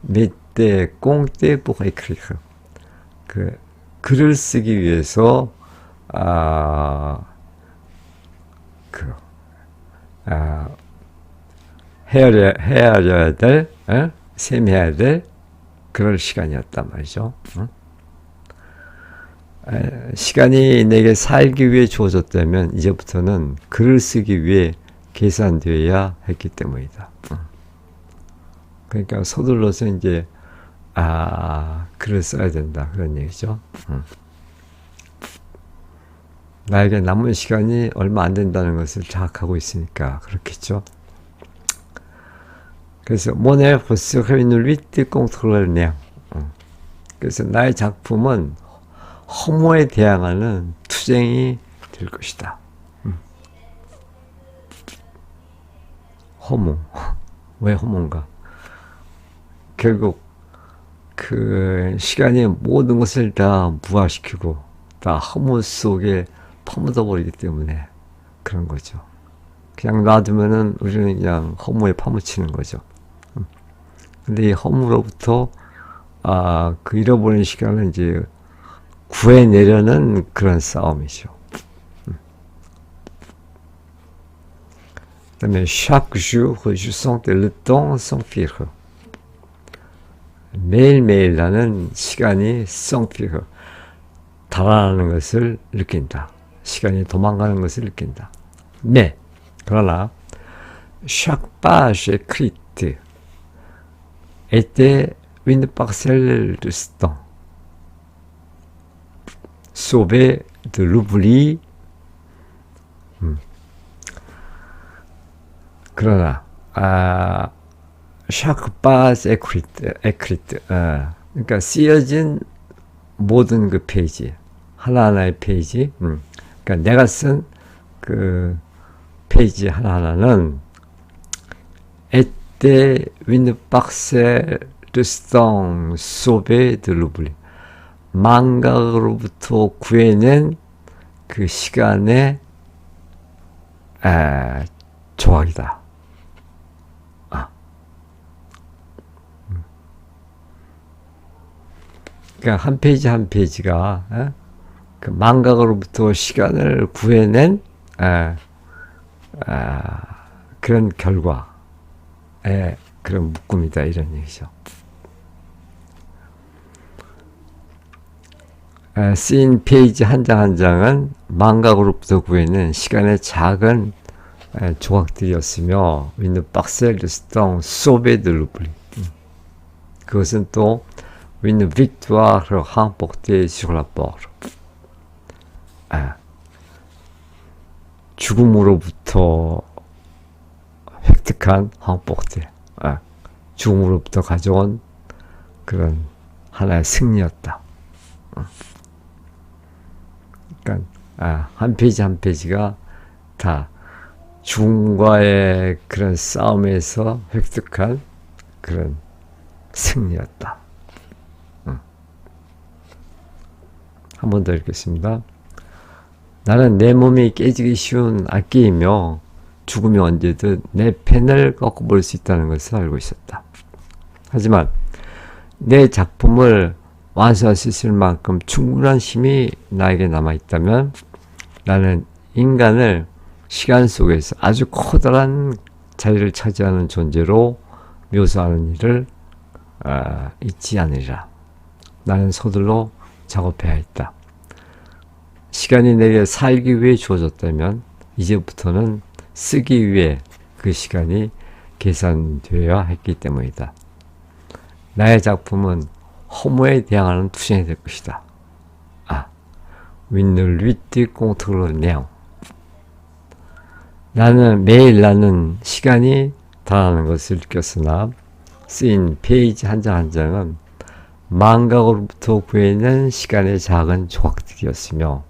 S1: m'était compté pour écrire. 그 글을 쓰기 위해서 헤아려야 될, 세미해야 될 그럴 시간이었단 말이죠. 시간이 내게 살기 위해 주어졌다면 이제부터는 글을 쓰기 위해 계산되어야 했기 때문이다. 그러니까 서둘러서 이제 글을 써야 된다, 그런 얘기죠. 나에게 남은 시간이 얼마 안 된다는 것을 자각하고 있으니까 그렇겠죠. 그래서 mon œuvre serait une lutte contre le néant. 그래서 나의 작품은 허무에 대항하는 투쟁이 될 것이다. 허무. 왜 허무인가? 결국 그 시간이 모든 것을 다 무화시키고 다 허무 속에 파묻어 버리기 때문에 그런 거죠. 그냥 놔두면은 우리는 그냥 허무에 파묻히는 거죠. 근데 이 허무로부터 그 잃어버린 시간을 이제 구해내려는 그런 싸움이죠. 그다음에 chaque jour je sentais le temps s'enfuir. 매일매일 나는 시간이 s'enfuir, 달아나는 것을 느낀다. 시간이 도망가는 것을 느낀다. 네, 그러나 chaque page écrite était une parcelle de temps sauvée de l'oubli. 그러나 chaque page écrite, 그러니까 쓰여진 모든 그 페이지, 하나하나의 페이지, 그러니까 내가 쓴 그 페이지 하나하나는 était une parcelle de temps sauvée de l'oubli, 망각으로부터 구해낸 그 시간의 조각이다. 그러니까 한 페이지 한 페이지가 그 망각으로부터 시간을 구해낸 그런 결과의 그런 묶음이다, 이런 얘기죠. 쓰인 페이지 한 장 한 장은 망각으로부터 구해낸 시간의 작은 조각들이었으며, une parcelle de temps sauvé de l'oubli, 그 그것은 또 une victoire remportée sur la mort. 죽음으로부터 획득한 remporté. 죽음으로부터 가져온 그런 하나의 승리였다. 그러니까 한 페이지 한 페이지가 다 죽음과의 그런 싸움에서 획득한 그런 승리였다. 한 번 더 읽겠습니다. 나는 내 몸이 깨지기 쉬운 악기이며 죽음이 언제든 내 펜을 꺾어볼 수 있다는 것을 알고 있었다. 하지만 내 작품을 완수할 수 있을 만큼 충분한 힘이 나에게 남아있다면 나는 인간을 시간 속에서 아주 커다란 자리를 차지하는 존재로 묘사하는 일을 잊지 않으리라. 나는 서둘러 작업해야 했다. 시간이 내게 살기 위해 주어졌다면 이제부터는 쓰기 위해 그 시간이 계산되어야 했기 때문이다. 나의 작품은 허무에 대항하는 투쟁이 될 것이다. Une lutte contre le néant. 나는 시간이 다하는 것을 느꼈으나 쓰인 페이지 한 장 한 장은 망각으로부터 구해낸 시간의 작은 조각들이었으며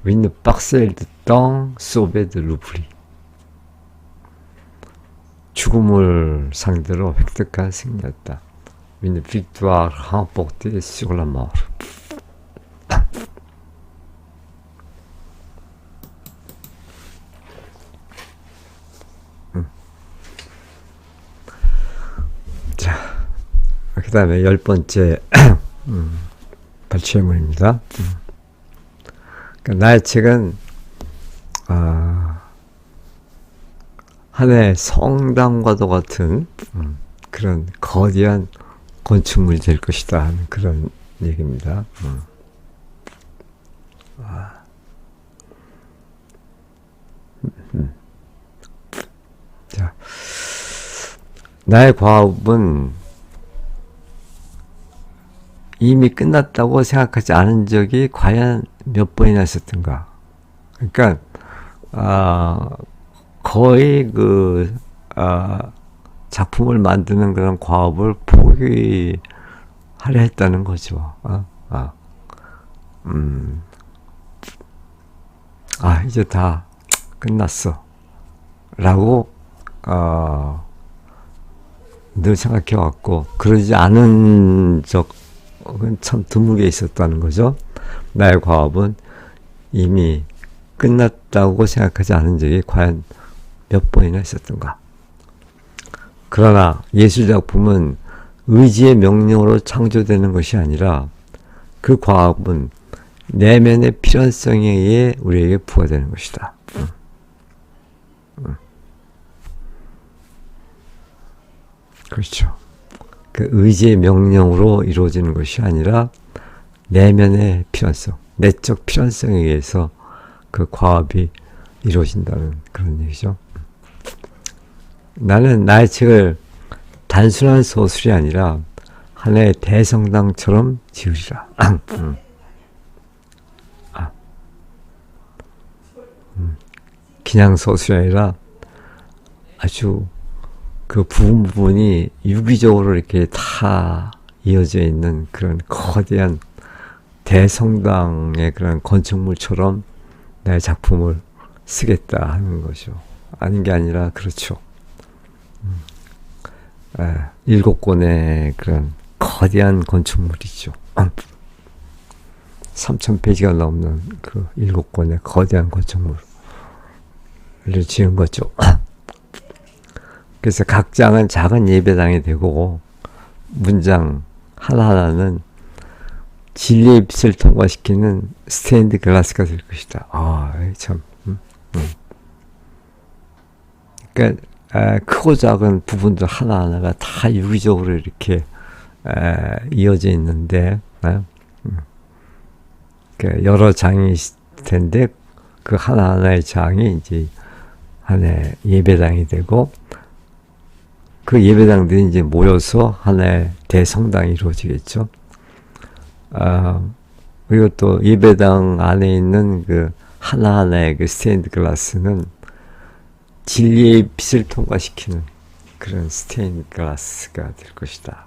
S1: Une parcelle de temps sauvée de l'oubli. 죽음을 상대로 획득한 승리였다. Une victoire remportée sur la mort. 자, 그 다음에 10번째 발췌문입니다. 그러니까 나의 책은 하나의 성당과도 같은 그런 거대한 건축물이 될 것이다 하는 그런 얘기입니다. 자, 나의 과업은 이미 끝났다고 생각하지 않은 적이 과연 몇 번이나 있었던가. 그러니까 거의 작품을 만드는 그런 과업을 포기하려 했다는 거죠. 이제 다 끝났어. 라고, 늘 생각해왔고, 그러지 않은 적은 참 드물게 있었다는 거죠. 나의 과업은 이미 끝났다고 생각하지 않은 적이 과연 몇 번이나 있었던가. 그러나 예술작품은 의지의 명령으로 창조되는 것이 아니라 그 과업은 내면의 필연성에 의해 우리에게 부과되는 것이다. 그렇죠. 그 의지의 명령으로 이루어지는 것이 아니라 내면의 필연성, 내적 필연성에 의해서 그 과업이 이루어진다는 그런 얘기죠. 나는 나의 책을 단순한 소설이 아니라 하나의 대성당처럼 지으리라. 그냥 소설이 아니라 아주 그 부분이 유기적으로 이렇게 다 이어져 있는 그런 거대한 대성당의 그런 건축물처럼 내 작품을 쓰겠다 하는 거죠. 아닌 게 아니라 그렇죠. 7권의 그런 거대한 건축물이죠. 3000페이지가 넘는 그 7권의 거대한 건축물을 지은 거죠. 그래서 각 장은 작은 예배당이 되고 문장 하나하나는 진리의 빛을 통과시키는 스테인드 글라스가 될 것이다. 참. 그러니까 크고 작은 부분들 하나하나가 다 유기적으로 이렇게 이어져 있는데 그러니까 여러 장이 있을 텐데 그 하나하나의 장이 이제 하나의 예배당이 되고 그 예배당들이 이제 모여서 하나의 대성당이 이루어지겠죠. 그리고 또 예배당 안에 있는 그 하나하나의 그 스테인드 글라스는 진리의 빛을 통과시키는 그런 스테인드 글라스가 될 것이다.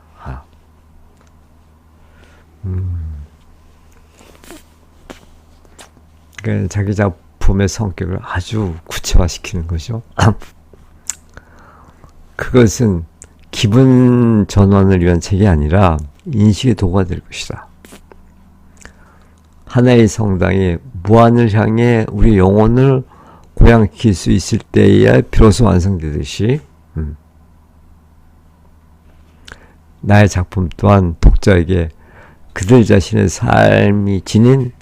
S1: 그러니까 자기 작품의 성격을 아주 구체화시키는 거죠. 그것은 기분 전환을 위한 책이 아니라 인식의 도구가 될 것이다. 하나의 성당이 무한을 향해 우리 영혼을 고양시킬 수 있을 때에야 비로소 완성되듯이 나의 작품 또한 독자에게 그들 자신의 삶이 지닌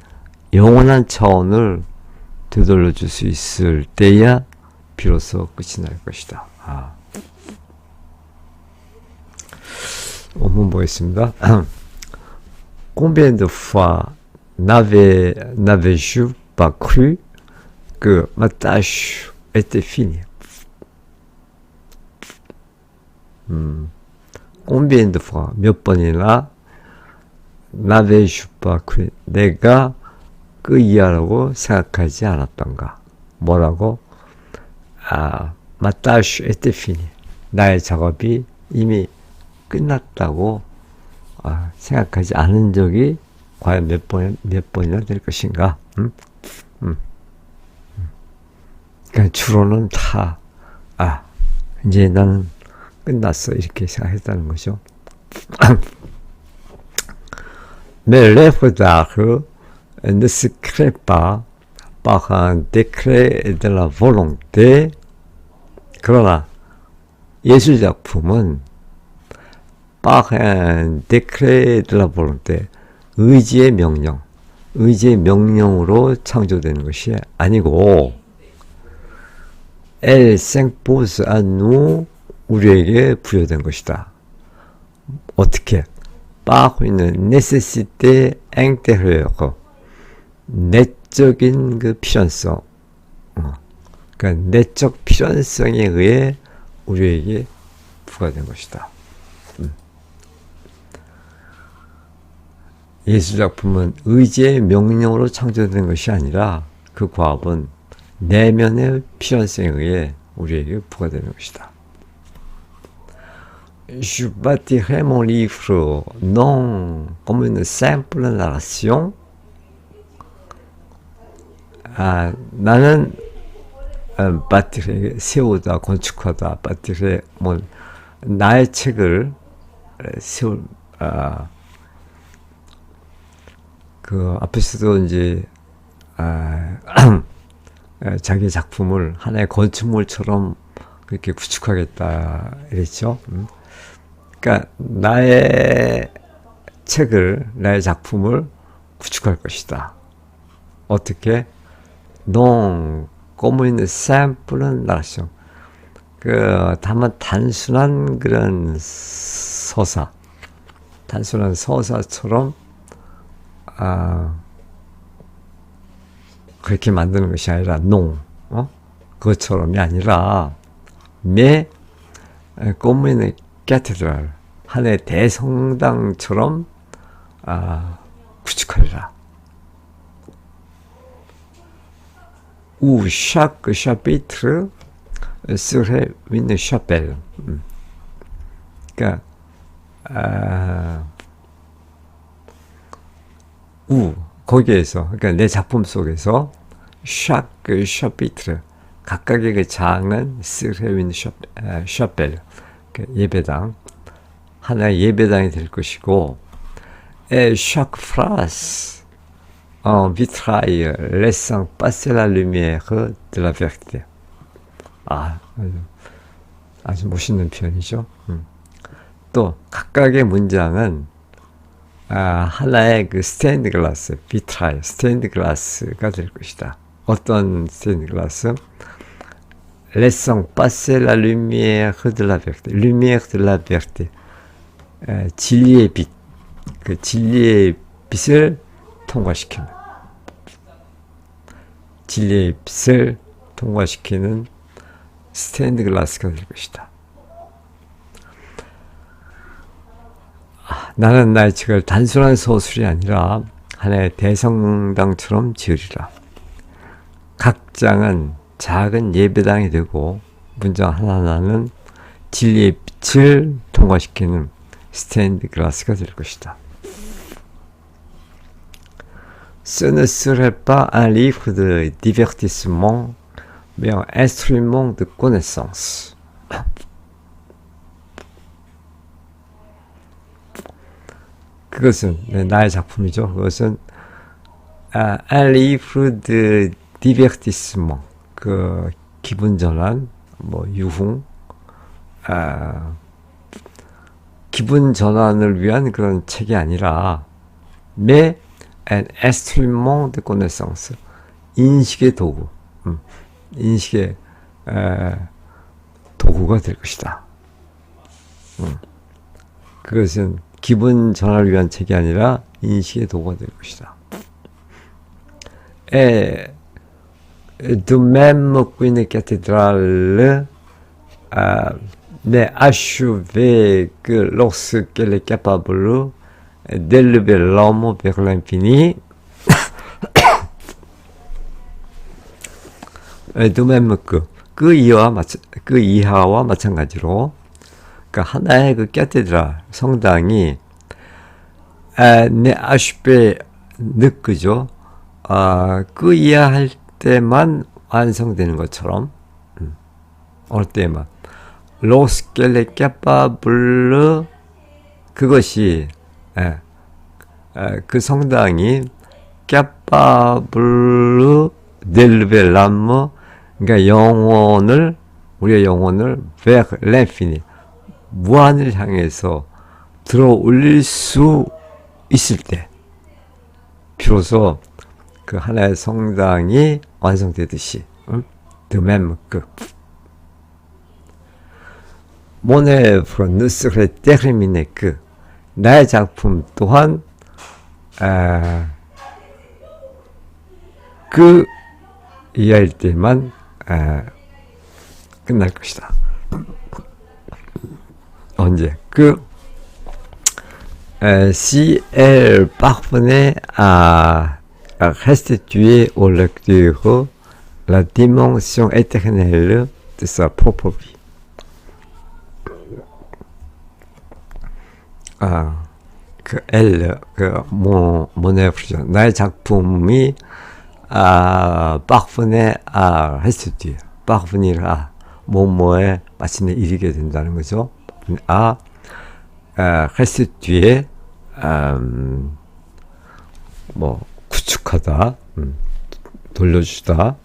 S1: 영원한 차원을 되돌려 줄 수 있을 때야 비로소 끝이 날 것이다. 원문 보겠습니다. Combien de fois n'avais-je pas cru que ma tâche était finie? Combien de fois, 몇 번이나 n'avais-je pas cru, 내가 그 이하라고 생각하지 않았던가. 뭐라고? ma tâche était finie. 나의 작업이 이미 끝났다고 생각하지 않은 적이 과연 몇 번이나 될 것인가? 그러니까 주로는 다 이제 나는 끝났어 이렇게 생각했다는 거죠. Mais l'œuvre d'art ne se crée pas par un décret de la volonté. 그러나 예술 작품은 par un décret de la volonté, 의지의 명령으로 창조되는 것이 아니고 elle s'impose à nous, 우리에게 부여된 것이다. 어떻게? par une nécessité intérieure, 내적인 그 필연성, 그러니까 내적 필연성에 의해 우리에게 부과된 것이다. 예술작품은 의지의 명령으로 창조된 것이 아니라 그 과업은 내면의 필연성에 의해 우리에게 부과되는 것이다. Je bâtirai mon livre non comme une simple narration. 나는 바티레 세우다, 건축하다, 바티레 뭐 나의 책을 세울 그 앞에서도 이제 자기 작품을 하나의 건축물처럼 그렇게 구축하겠다 이랬죠. 그러니까 나의 책을, 나의 작품을 구축할 것이다. 어떻게? Non comme une simple narration. 다만 단순한 그런 단순한 서사처럼 그렇게 만드는 것이 아니라 그것처럼이 아니라 mais comme une cathédrale, 하나의 대성당처럼 구축하리라. où chaque chapitre serait une chapelle. 그러니까 거기에서, 그러니까 내 작품 속에서 chaque chapitre, 각각의 그 장은 serait une chapelle, 예배당, 하나의 예배당이 될 것이고, et chaque phrase en vitrail laissant passer la lumière de la vérité. 아주 멋있는 표현이죠. 또 각각의 문장은 하나의 그 스테인드 글라스, 비트라이, 스테인드 글라스가 될 것이다. 어떤 스테인드 글라스? Laissant passer la lumière de la vérité. Lumière de la vérité. 진리의 빛. 그 진리의 빛을 통과시키는. 진리의 빛을 통과시키는 스테인드 글라스가 될 것이다. 나는 나의 책을 단순한 소설이 아니라 하나의 대성당처럼 지으리라. 각 장은 작은 예배당이 되고 문장 하나하나는 진리의 빛을 통과시키는 스테인드 글라스가 될 것이다. Ce ne serait pas un livre de divertissement, mais un instrument de connaissance. 그것은 나의 작품이죠. 그것은 un livre de divertissement, 그 기분 전환, 뭐 유흥, 기분 전환을 위한 그런 책이 아니라 mais un instrument de connaissance, 인식의 도구, 인식의 도구가 될 것이다. 그것은 기분 전환을 위한 책이 아니라 인식의 도구가 될 것이다. Et de même qu'une cathédrale n'est achevée que lorsqu'elle est capable d'élever l'homme vers l'infini, de même que 그 이하와 마찬가지로 그러니까 하나의 그 캐테드라 성당이 네 아슈페 느끄죠. 그 이해할 때만 완성되는 것처럼 어느 때만 로스켈레 캐파블르 그것이 그 성당이 캐파블르 델베람무 그러니까 영혼을 우리의 영혼을 vers l'infini 무한을 향해서 들어 올릴 수 있을 때 비로소 그 하나의 성당이 완성되듯이 de même que mon œuvre ne serait terminée que 나의 작품 또한 그 이하일 때만 끝날 것이다. 언제? Si elle parvenait à restituer au lecteur la dimension éternelle de sa propre vie. mon œuvre, 나의 작품이 parvenait à restituer, parvenir à 뭐뭐에 마침내 이르게 된다는 거죠. restituer, 뭐 구축하다, 돌려주다.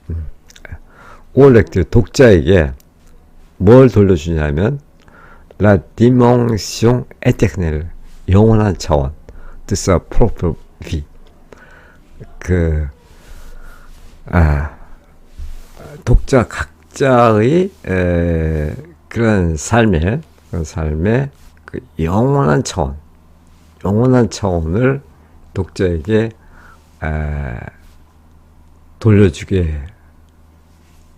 S1: 오렉트 독자에게 뭘 돌려주냐면 la dimension éternelle, 영원한 차원, de sa propre vie. 독자 각자의 그런 삶의 그 영원한 차원을 독자에게 돌려주게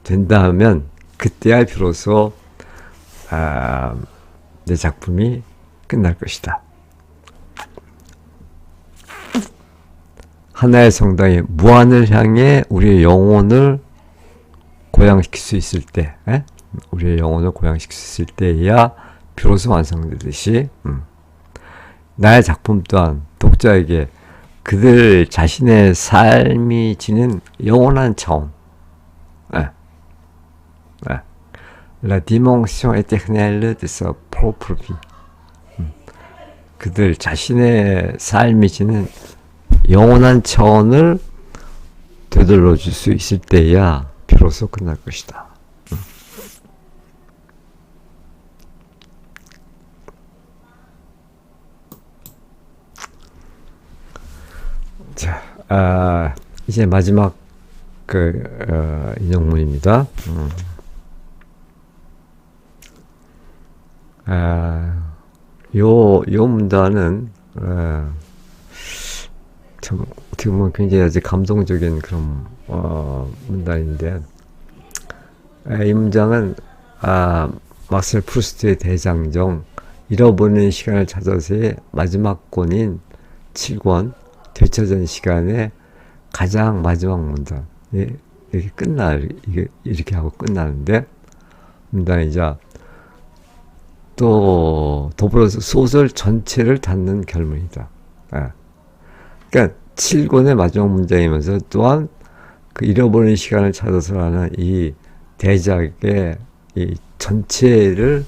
S1: 된다면 그때야 비로소 내 작품이 끝날 것이다. 하나의 성당이 무한을 향해 우리의 영혼을 고양시킬 수 있을 때, 우리의 영혼을 고양시킬 수 있을 때야 비로소 완성되듯이 나의 작품 또한 독자에게 그들 자신의 삶이 지닌 영원한 차원, la dimension éternelle de sa propre vie, 그들 자신의 삶이 지닌 영원한 차원을 되돌려 줄 수 있을 때야 비로소 끝날 것이다. 자, 이제 마지막 인용문입니다. 요 문단은 참 어떻게 보면 굉장히 아주 감동적인 그런 문단인데, 이 문장은 마셀 프루스트의 대장정 잃어버리는 시간을 찾아서의 마지막 권인 7권 되찾은 시간의 가장 마지막 문단. 예, 이렇게 이렇게 하고 끝나는데, 문단이자 또 더불어서 소설 전체를 닫는 결문이다. 예. 그러니까 7권의 마지막 문장이면서 또한 그 잃어버린 시간을 찾아서라는 이 대작의 이 전체를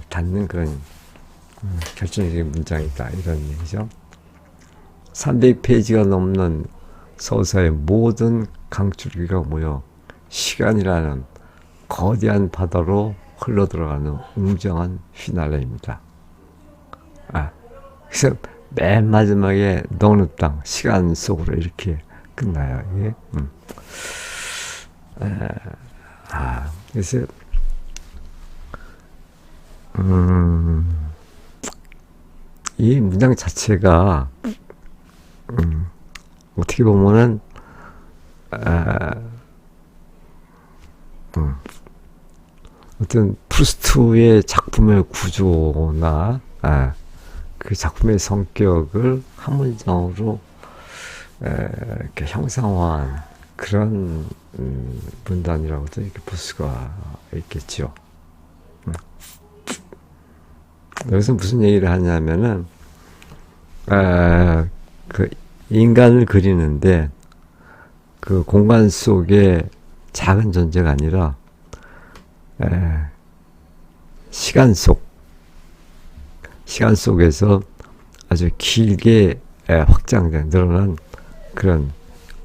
S1: 닫는 그런 결정적인 문장이다, 이런 얘기죠. 300페이지가 넘는 서사의 모든 강줄기가 모여 시간이라는 거대한 바다로 흘러들어가는 웅장한 피날레입니다. 그래서 맨 마지막에 너는 땅, 시간 속으로 이렇게 끝나요. 이게. 그래서 이 문장 자체가 어떻게 보면은 어떤 프루스트의 작품의 구조나 그 작품의 성격을 한 문장으로 이렇게 형상화한 그런 문단이라고도 이렇게 볼 수가 있겠죠. 여기서 무슨 얘기를 하냐면은 그 인간을 그리는데 그 공간 속에 작은 존재가 아니라 시간 속에서 아주 길게 확장된 늘어난 그런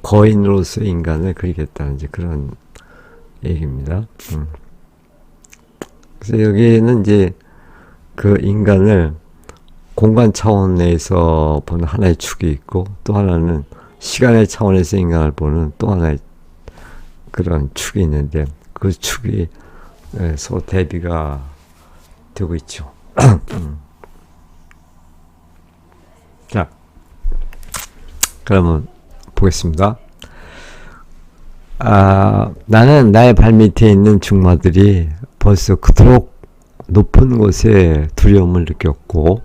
S1: 거인으로서 인간을 그리겠다는 이제 그런 얘기입니다. 그래서 여기에는 이제 그 인간을 공간 차원에서 보는 하나의 축이 있고, 또 하나는 시간의 차원에서 인간을 보는 또 하나의 그런 축이 있는데, 그 축이 서로 대비가 되고 있죠. 자, 그러면 보겠습니다. 나는 나의 발밑에 있는 중마들이 벌써 그토록 높은 곳에 두려움을 느꼈고,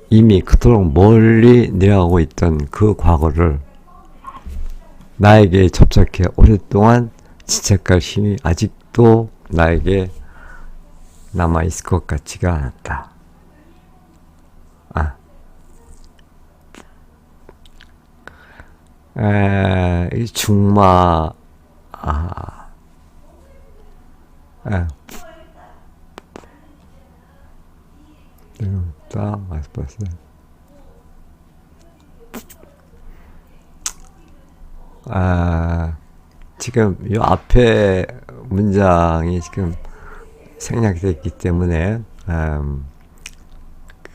S1: 이미 그토록 멀리 내려가고 있던 그 과거를 나에게 접착해 오랫동안 지책할 힘이 아직도 나에게 남아있을 것 같지가 않았다. 이 중마, 딱 봤어요. 지금 이 앞에 문장이 지금 생략됐기 때문에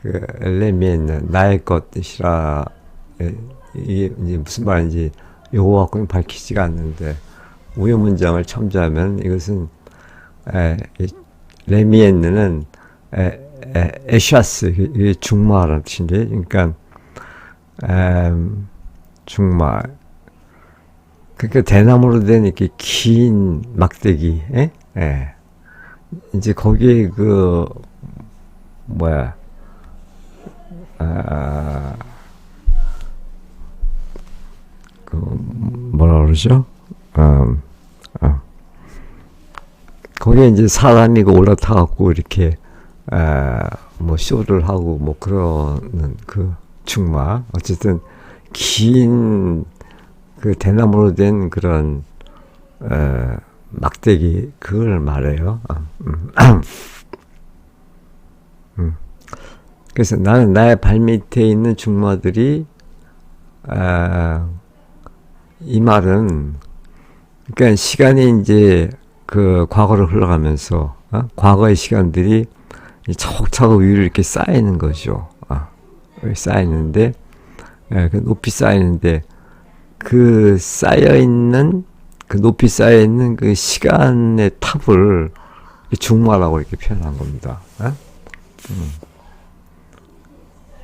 S1: 그 엘레미에 있는 나의 것이라, 이게 이제 무슨 말인지 요거 갖고는 밝히지가 않는데, 우유 문장을 첨지하면 이것은 레미엔느는 에샤스, 이게 중마라는 뜻인데, 그러니까 중마, 그러니까 대나무로 된 이렇게 긴 막대기, 이제 거기에 그 뭐야, 그 뭐라 그러죠? 거기에 이제 사람이 올라타 갖고 이렇게 뭐 쇼를 하고 뭐 그러는 그 중마, 어쨌든 긴 그 대나무로 된 그런 막대기, 그걸 말해요. 그래서 나는 나의 발밑에 있는 중마들이, 이 말은 그러니까 시간이 이제 그 과거로 흘러가면서 과거의 시간들이 차곡차곡 위로 이렇게 쌓이는 거죠. 쌓이는데, 높이 쌓이는데, 그 쌓여있는, 그 높이 쌓여있는 그 시간의 탑을 중마라고 이렇게 표현한 겁니다.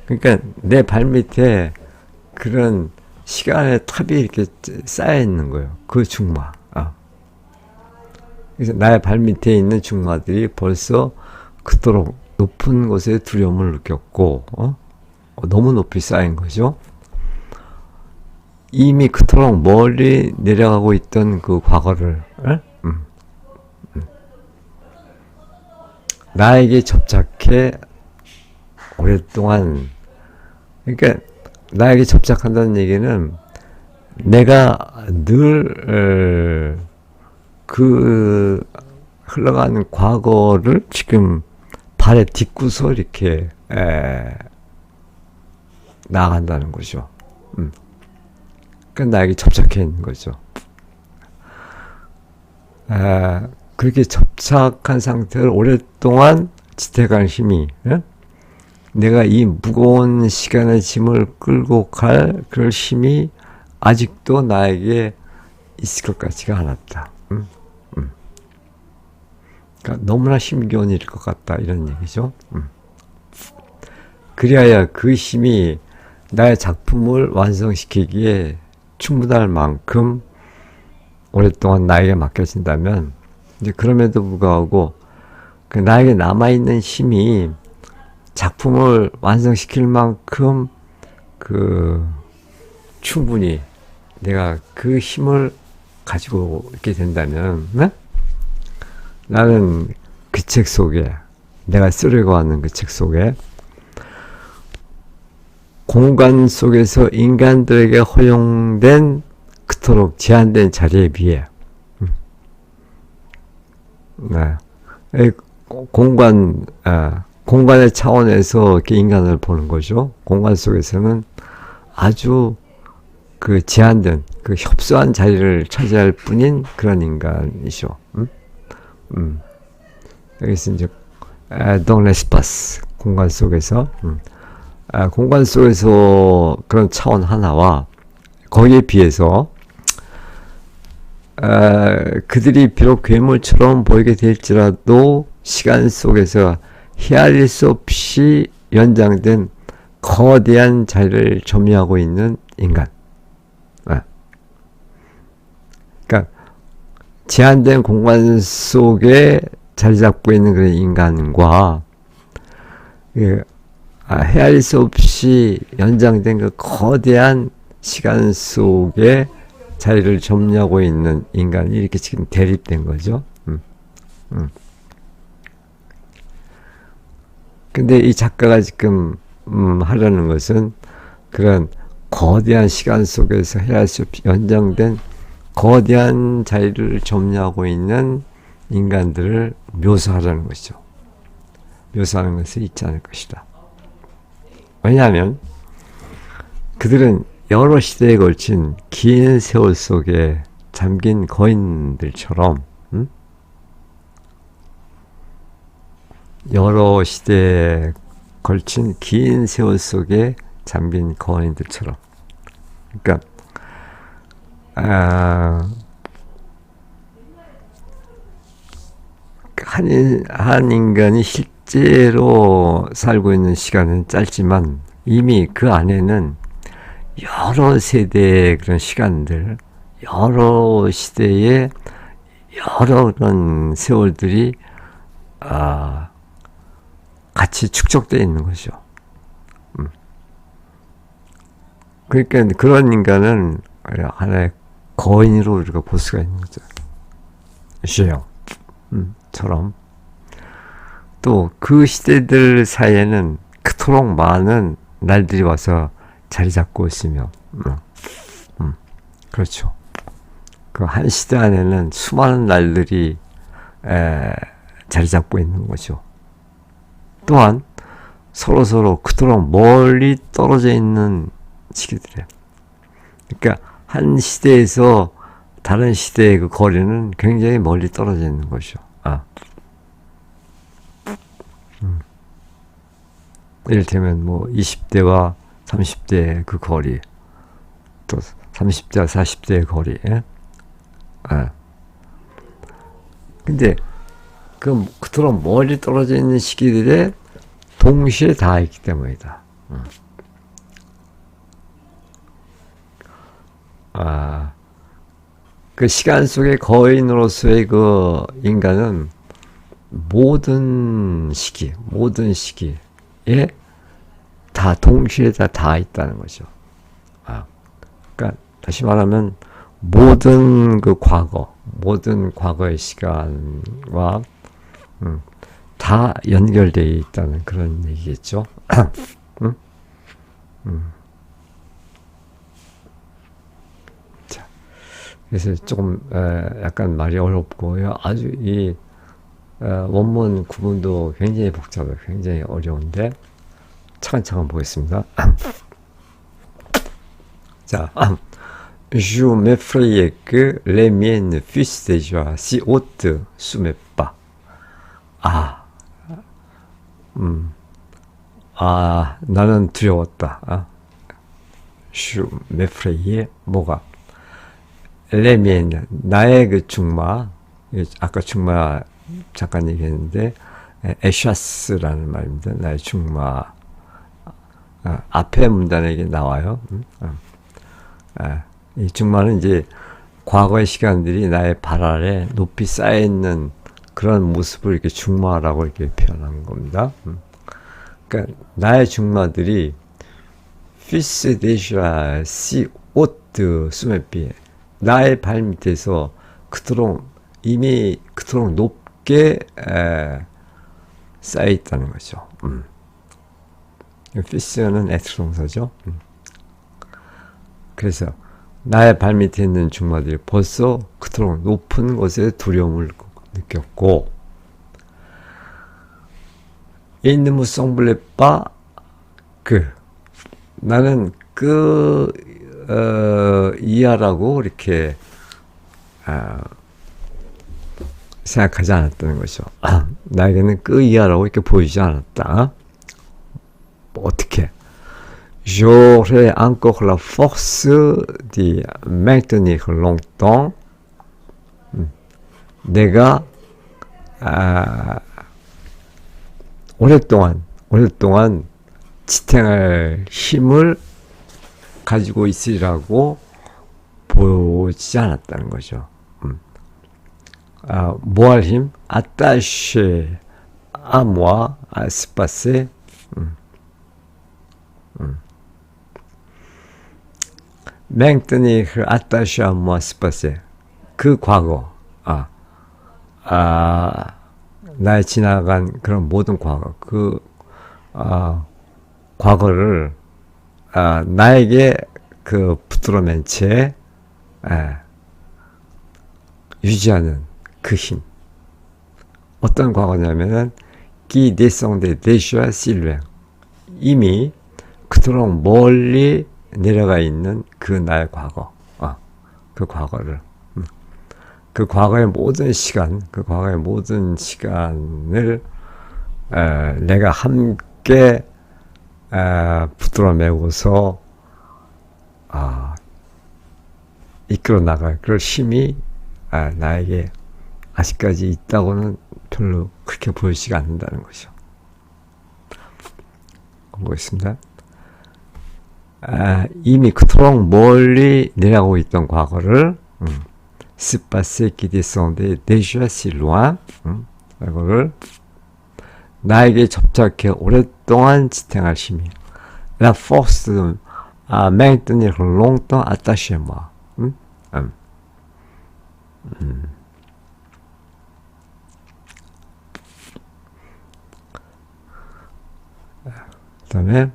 S1: 그러니까 내 발밑에 그런 시간의 탑이 이렇게 쌓여있는 거예요. 그 중마. 그래서 나의 발밑에 있는 중마들이 벌써 그토록 높은 곳에 두려움을 느꼈고, 너무 높이 쌓인 거죠. 이미 그토록 멀리 내려가고 있던 그 과거를, 나에게 접착해 오랫동안, 그러니까 나에게 접착한다는 얘기는 내가 늘 그 흘러가는 과거를 지금 발에 딛고서 이렇게 나아간다는 거죠. 그러니까 나에게 접착해 있는 거죠. 그렇게 접착한 상태를 오랫동안 지탱할 힘이, 내가 이 무거운 시간의 짐을 끌고 갈 그럴 힘이 아직도 나에게 있을 것 같지가 않았다. 그러니까 너무나 힘겨운 일일 것 같다, 이런 얘기죠. 그리하여 그 힘이 나의 작품을 완성시키기에 충분할 만큼 오랫동안 나에게 맡겨진다면, 이제 그럼에도 불구하고 그 나에게 남아있는 힘이 작품을 완성시킬 만큼 충분히 내가 그 힘을 가지고 있게 된다면, 네? 나는 그 책 속에, 내가 쓰려고 하는 그 책 속에 공간 속에서 인간들에게 허용된 그토록 제한된 자리에 비해, 공간의 차원에서 이렇게 인간을 보는 거죠. 공간 속에서는 아주 그 제한된, 그 협소한 자리를 차지할 뿐인 그런 인간이죠. 여기서 이제 dans l'espace, 공간 속에서, 공간 속에서 그런 차원 하나와 거기에 비해서 그들이 비록 괴물처럼 보이게 될지라도 시간 속에서 헤아릴 수 없이 연장된 거대한 자리를 점유하고 있는 인간. 그러니까 제한된 공간 속에 자리 잡고 있는 그런 인간과 헤아릴 수 없이 연장된 그 거대한 시간 속에 자리를 점유하고 있는 인간이 이렇게 지금 대립된 거죠. 근데 이 작가가 지금 하려는 것은 그런 거대한 시간 속에서 헤아릴 수 없이 연장된 거대한 자리를 점유하고 있는 인간들을 묘사하라는 것이죠. 묘사하는 것을 잊지 않을 것이다. 왜냐하면 그들은 여러 시대에 걸친 긴 세월 속에 잠긴 거인들처럼, 여러 시대에 걸친 긴 세월 속에 잠긴 거인들처럼, 그러니까 한 인간이 실제로 살고 있는 시간은 짧지만 이미 그 안에는 여러 세대의 그런 시간들, 여러 시대의 여러 그런 세월들이 같이 축적되어 있는 거죠. 그러니까 그런 인간은 하나의 거인으로 우리가 볼 수가 있는 거죠. 처럼 또 그 시대들 사이에는 그토록 많은 날들이 와서 자리 잡고 있으며, 그렇죠. 그 한 시대 안에는 수많은 날들이 자리 잡고 있는 거죠. 또한 서로 그토록 멀리 떨어져 있는 시기들이에요. 그러니까 한 시대에서 다른 시대의 그 거리는 굉장히 멀리 떨어져 있는 것이죠. 이를테면 뭐 20대와 30대의 그 거리, 또 30대와 40대의 거리. 근데 그토록 멀리 떨어져 있는 시기들에 동시에 다 있기 때문이다. 그 시간 속의 거인으로서의 그 인간은 모든 시기에 다 동시에 다 있다는 거죠. 그러니까 다시 말하면 모든 모든 과거의 시간과 다 연결되어 있다는 그런 얘기겠죠. 응? 자, 그래서 조금 약간 말이 어렵고요. 아주 이 원문 구문도 굉장히 복잡해요. 굉장히 어려운데 차근차근 보겠습니다. 자, Je m'effrayais que les miennes fussent déjà si hautes sous mes pas. 나는 두려웠다. Je m'effrayais 뭐가? Les miennes 나의 그 중마, 아까 중마 잠깐 얘기했는데 에샤스라는 말입니다. 나의 중마. 앞에 문단에 이게 나와요. 이 중마는 이제 과거의 시간들이 나의 발 아래 높이 쌓여있는 그런 모습을 이렇게 중마라고 이렇게 표현한 겁니다. 그러니까 나의 중마들이 fils déjà si haute sous mes pieds, 나의 발 밑에서 이미 그토록 높게 쌓여 있다는 거죠. fils,는 être 동사죠. 그래서 나의 발 밑에 있는 중마들이 벌써 그토록 높은 곳에 두려움을 느꼈고, Il ne me semblait pas que 나는 이하라고 이렇게 생각하지 않았다는 거죠. 나에게는 이하라고 이렇게 보이지 않았다. 어떻게? J'aurais encore la force de maintenir longtemps. 내가 오랫동안 지탱할 힘을 가지고 있으리라고 보지 않았다는 거죠. 뭐 할 힘? attaché à moi, à se passer. maintenir attaché à moi, se passer. 그 과거, 나의 지나간 그런 모든 과거, 과거를 나에게 붙들어 맨 채 유지하는 그 힘. 어떤 과거냐면은 qui descendait déjà si loin. 이미 그토록 멀리 내려가 있는 그 나의 과거, 그 과거를. 그 과거의 모든 시간을 내가 함께 붙들어 메고서 이끌어 나갈 그런 힘이 나에게 아직까지 있다고는 별로 그렇게 보이지가 않는다는 거죠. 보겠습니다. 이미 그토록 멀리 내려가고 있던 과거를 se passer qui descendait déjà si loin, 이거를 나에게 접착해 오랫동안 지탱할 힘이, la force à maintenir longtemps attaché à moi. 그다음에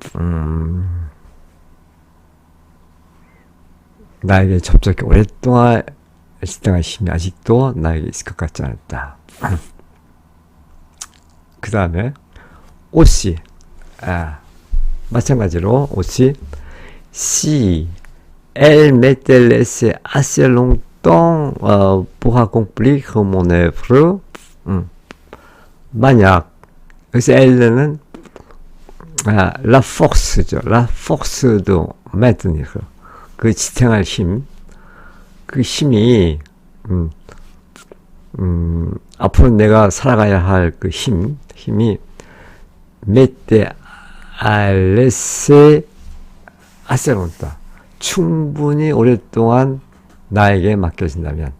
S1: 나에게 접촉해 오랫동안 지탱할 힘이 아직도 나에게 있을 것 같지 않았다. 그 다음에 aussi, 마찬가지로 aussi si elle m'était laissée assez longtemps pour accomplir mon œuvre, 만약 여기서 elle는 la force죠. la force de maintenir, 그 지탱할 힘, 그 힘이 앞으로 내가 살아가야 할 그 힘이 mette à laisser assez longtemps, 충분히 오랫동안 나에게 맡겨진다면,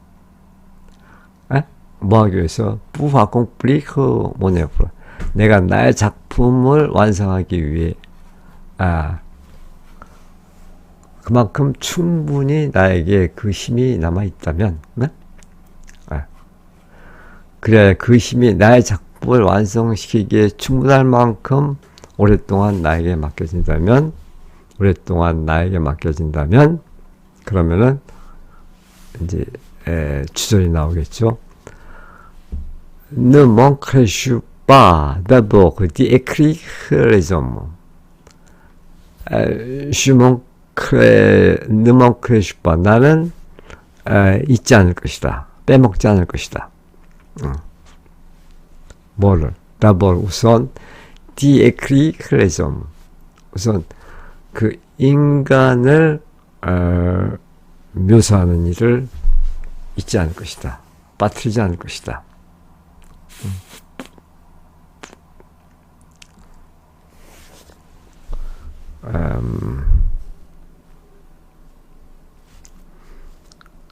S1: 뭐 하기 위해서 pour accomplir mon œuvre. 내가 나의 작품을 완성하기 위해 그만큼 충분히 나에게 그 힘이 남아있다면 그래 그 힘이 나의 작품을 완성시키기에 충분할 만큼 오랫동안 나에게 맡겨진다면 그러면은 이제 주절이 나오겠죠. Ne manquerai-je pas d'abord d'écrire les hommes. ne manquerai-je pas. 나는 잊지 않을 것이다. 빼먹지 않을 것이다. 뭐를? d'abord 우선 d'écrire les hommes. 우선 그 인간을 묘사하는 일을 잊지 않을 것이다. 빠뜨리지 않을 것이다.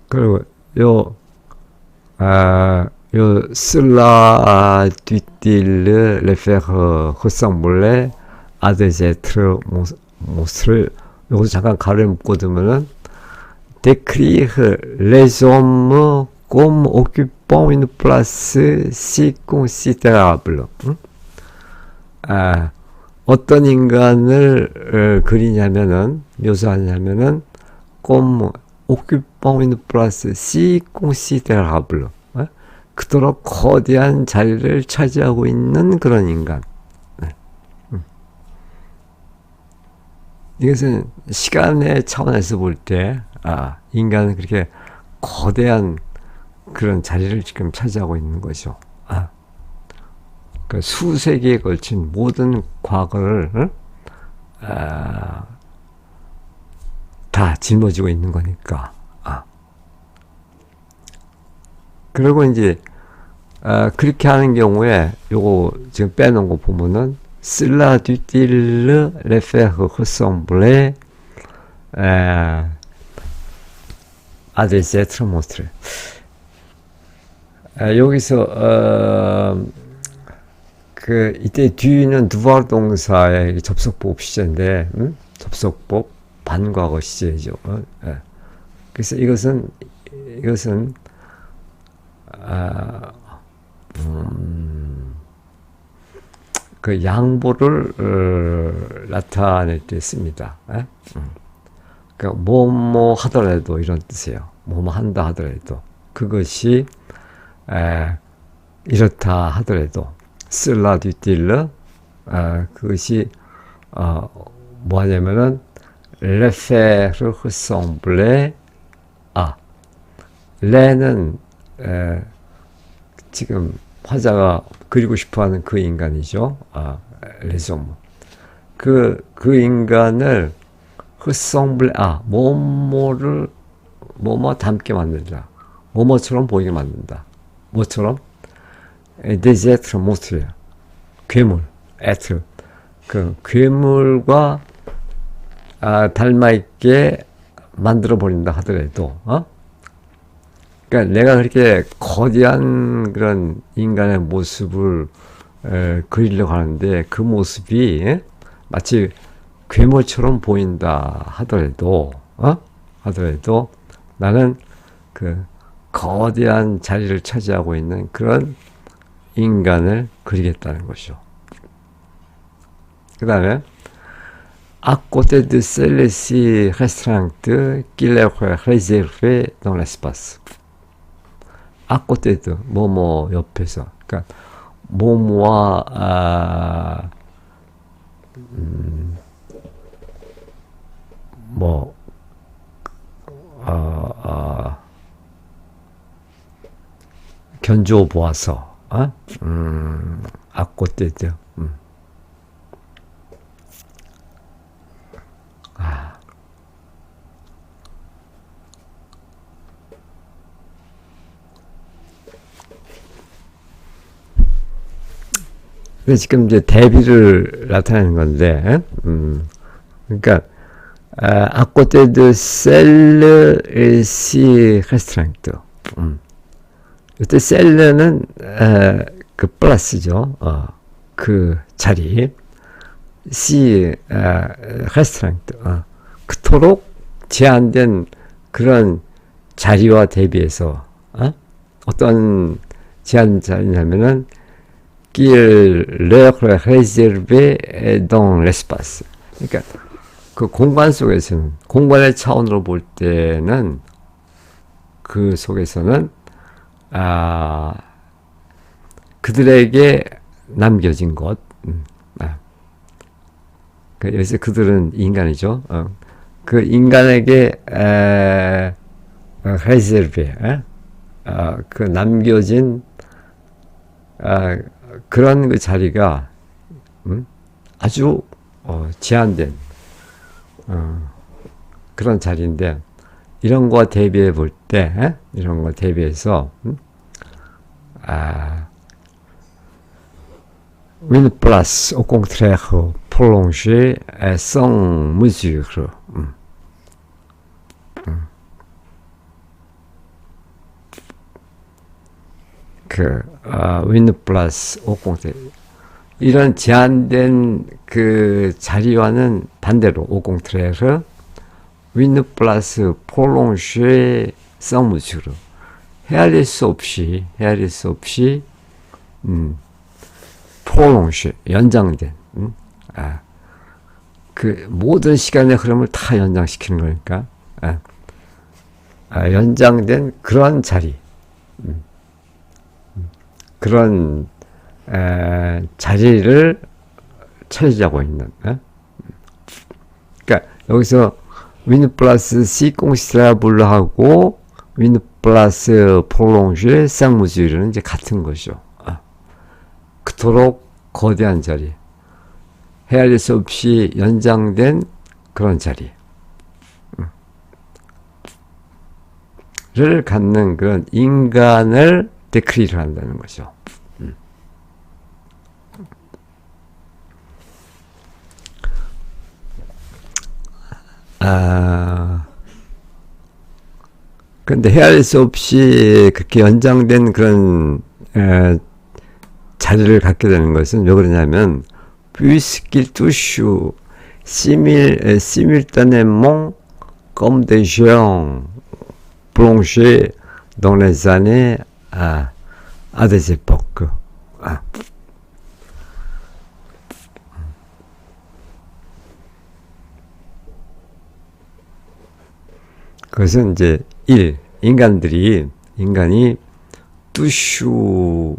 S1: 그리고 요 cela doit-il le faire ressembler à des êtres monstrueux. 여기서 잠깐 가를 묶어두면은 décrire les hommes comme occupant une place si considérable. 어떤 인간을 그리냐면은 묘사하냐면은 comme occupant une place si considérable. 그토록 거대한 자리를 차지하고 있는 그런 인간. 이것은 시간의 차원에서 볼 때, 인간은 그렇게 거대한 그런 자리를 지금 차지하고 있는 거죠. 그 수세기에 걸친 모든 과거를, 다 짊어지고 있는 거니까. 그리고 이제, 그렇게 하는 경우에, 요거 지금 빼놓은 거 보면은, cela doit-il le faire ressembler à des êtres monstrueux. 여기서 이때 뒤는 devoir 동사의 접속법 시제인데 접속법 반과거 시제죠. 그래서 이것은 그 양보를 나타낼 때 씁니다. 그러니까 뭐뭐 하더라도 이런 뜻이에요. 뭐뭐 한다 하더라도 그것이 이렇다 하더라도 cela doit-il 그것이 뭐 하냐면은 le faire ressembler à 레는 지금 화자가 그리고 싶어하는 그 인간이죠. 레솜. 그 인간을 ressembler à 뭐뭐를 뭐뭐 닮게 만든다. 뭐뭐처럼 보이게 만든다. 뭐처럼? des êtres monstrueux. 괴물. être. 그 괴물과 닮아있게 만들어 버린다 하더라도, 그러니까 내가 그렇게 거대한 그런 인간의 모습을 그리려고 하는데 그 모습이 마치 괴물처럼 보인다 하더라도 나는 그 거대한 자리를 차지하고 있는 그런 인간을 그리겠다는 것이죠. 그 다음에 à côté de celle-ci restreinte qu'il est réservé dans l'espace. à côté de 뭐뭐 옆에서, 그러니까 뭐뭐와 견주어 보아서 à côté de 지금 이제 대비를 나타내는 건데, 그러니까 à côté de celle-ci restreinte. 이때 셀레는 그 플러스죠. 그 자리. C 레스토랑트. 그토록 제한된 그런 자리와 대비해서 어떤 제한 자리냐면은 qu'il leur réservé dans l'espace. 그러니까 그 공간 속에서는 공간의 차원으로 볼 때는 그 속에서는 그들에게 남겨진 것. 여기서 그들은 인간이죠. 그 인간에게 réservé, 그 남겨진 그런 그 자리가 아주 제한된 그런 자리인데 이런 거 대비해 볼 때 이런 거 대비해서 une place au contraire prolongée sans mesure. une place au contraire 이런 제한된 그 자리와는 반대로 au contraire une place prolongée sans mesure. 헤아릴 수 없이 prolongé 연장된 그 모든 시간의 흐름을 다 연장시키는 거니까 연장된 그런 자리 그런 자리를 차지하고 있는 그러니까 여기서 une place si considérable하고 une place prolongée sans mesure는 이제 같은 거죠. 그토록 거대한 자리, 헤아릴 수 없이 연장된 그런 자리를 갖는 그런 인간을 데크리를 한다는 거죠. 근데 헤아릴 수 없이 그렇게 연장된 그런 자리를 갖게 되는 것은 왜 그러냐면 puisqu'il touche simultanément comme des géants plongés dans les années à des époques. 그것은 이제 인간이 뚜슈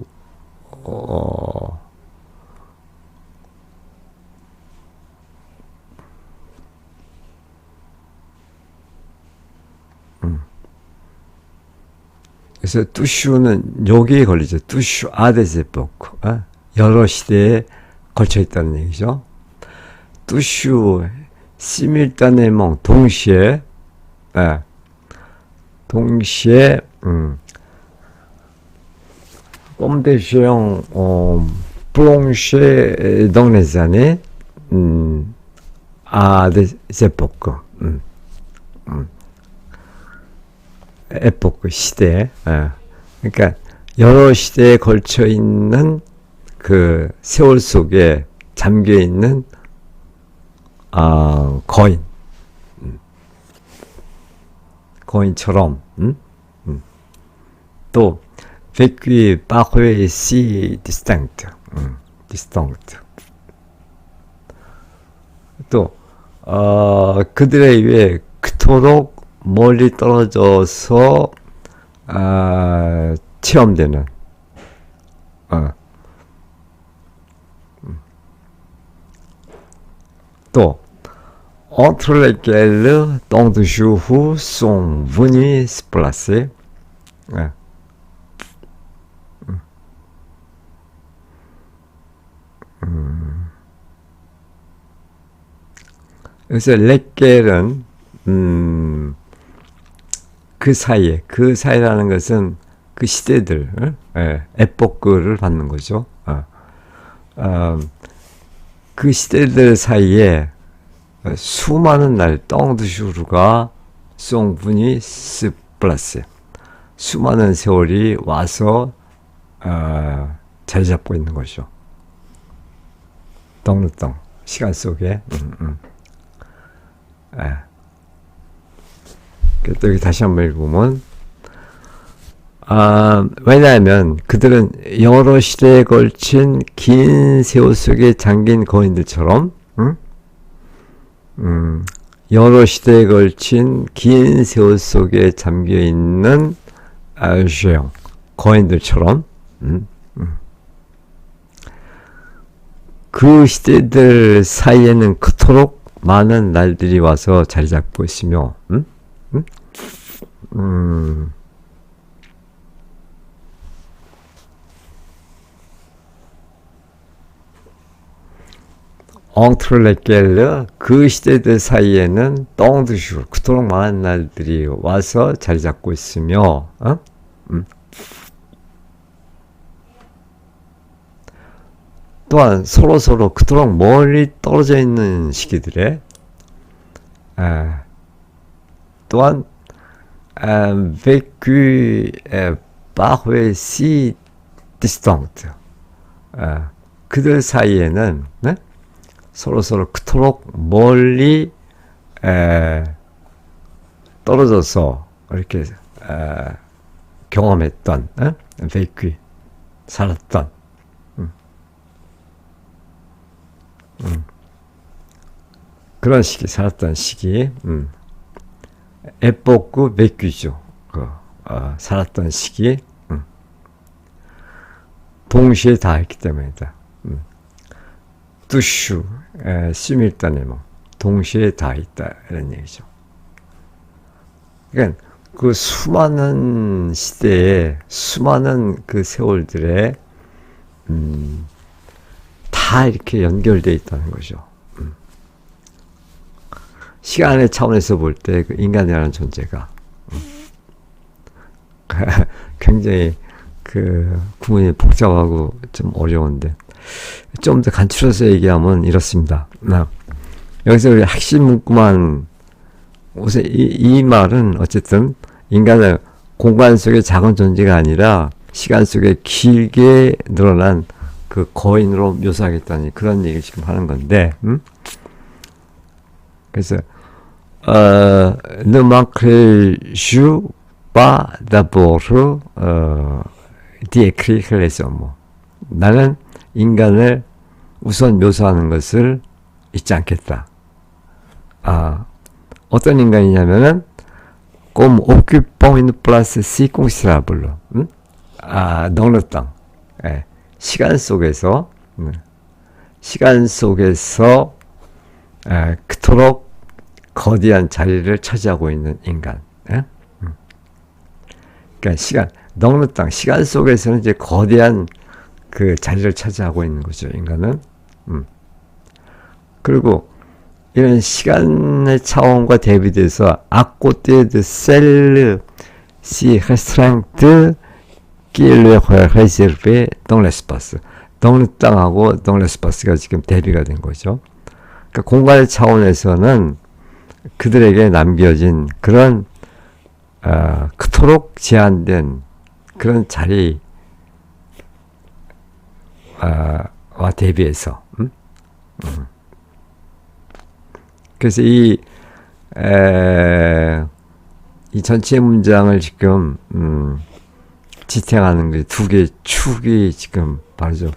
S1: 그래서 뚜슈는 여기에 걸리죠. 뚜슈 아데세포크 여러 시대에 걸쳐 있다는 얘기죠. 뚜슈 시밀타네몽 동시에 comme des géants plongés dans les années à des époques. 에포크 시대. 그러니까 여러 시대에 걸쳐 있는 그 세월 속에 잠겨 있는 거인처럼 또 vécu par eux si distinct. 또 그들에 의해 그토록 멀리 떨어져서 체험되는 또 entre lesquels tant de jours sont venus se placer. 그래서 lesquel은 그 사이라는 것은 그 시대들, 에포크를 받는 거죠. 그 시대들 사이에 수많은 날, 똥드슈르가 송분이 스플라스. 수많은 세월이 와서 자리 잡고 있는 거죠. 덩루덩 시간 속에. 또 여기 다시 한번 읽어보면 왜냐하면 그들은 여러 시대에 걸친 긴 세월 속에 잠긴 거인들처럼 여러 시대에 걸친 긴 세월 속에 잠겨있는 거인들처럼 그 시대들 사이에는 그토록 많은 날들이 와서 자리 잡고 있으며 엉트롤레겔르 그 시대들 사이에는 똥드슈 그토록 많은 날들이 와서 자리 잡고 있으며 또한 서로 그토록 멀리 떨어져 있는 시기들에 또한 vécu parfois si distante 그들 사이에는 네? 서로 그토록 멀리 떨어져서 이렇게 경험했던 vécu 살았던 그런 시기 살았던 시기 에포크 vécu죠. 살았던 시기 동시에 다 했기 때문이다. 뚜슈 시밀단에모 동시에 다 있다 이런 얘기죠. 그러니까 그 수많은 시대에 수많은 그 세월들에 다 이렇게 연결되어 있다는 거죠. 시간의 차원에서 볼 때 그 인간이라는 존재가 굉장히 그 구분이 복잡하고 좀 어려운데 좀 더 간추려서 얘기하면 이렇습니다. 여기서 우리 핵심 문구만 우선 이 말은 어쨌든 인간은 공간 속의 작은 존재가 아니라 시간 속에 길게 늘어난 그 거인으로 묘사하겠다는 그런 얘기를 지금 하는 건데 그래서 ne manquerai-je pas d'abord d'y écrire les hommes. 나는 인간을 우선 묘사하는 것을 잊지 않겠다. 어떤 인간이냐면은 comme occupant une place si considérable. dans le temps. 시간 속에서 그토록 거대한 자리를 차지하고 있는 인간. 그러니까 시간, 넉는 땅, 시간 속에서는 이제 거대한 그 자리를 차지하고 있는 거죠, 인간은. 그리고 이런 시간의 차원과 대비돼서 à côté de celle si restreinte qui leur est réservée dans l'espace. 넉는 땅하고 dans l'espace가 지금 대비가 된 거죠. 그러니까 공간의 차원에서는 그들에게 남겨진 그런 그토록 제한된 그런 자리와 대비해서 그래서 이 전체 문장을 지금 지탱하는 게 두 개의 축이 지금 바로죠.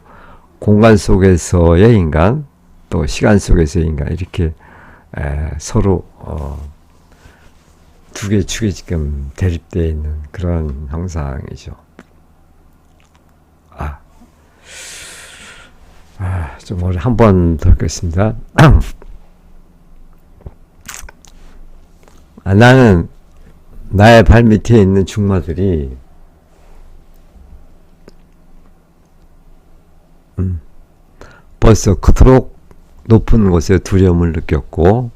S1: 공간 속에서의 인간 또 시간 속에서의 인간 이렇게 서로 두 개의 축이 지금 대립되어 있는 그런 형상이죠. 좀 오래 한 번 더 읽겠습니다. 나는 나의 발 밑에 있는 중마들이 벌써 그토록 높은 곳에 두려움을 느꼈고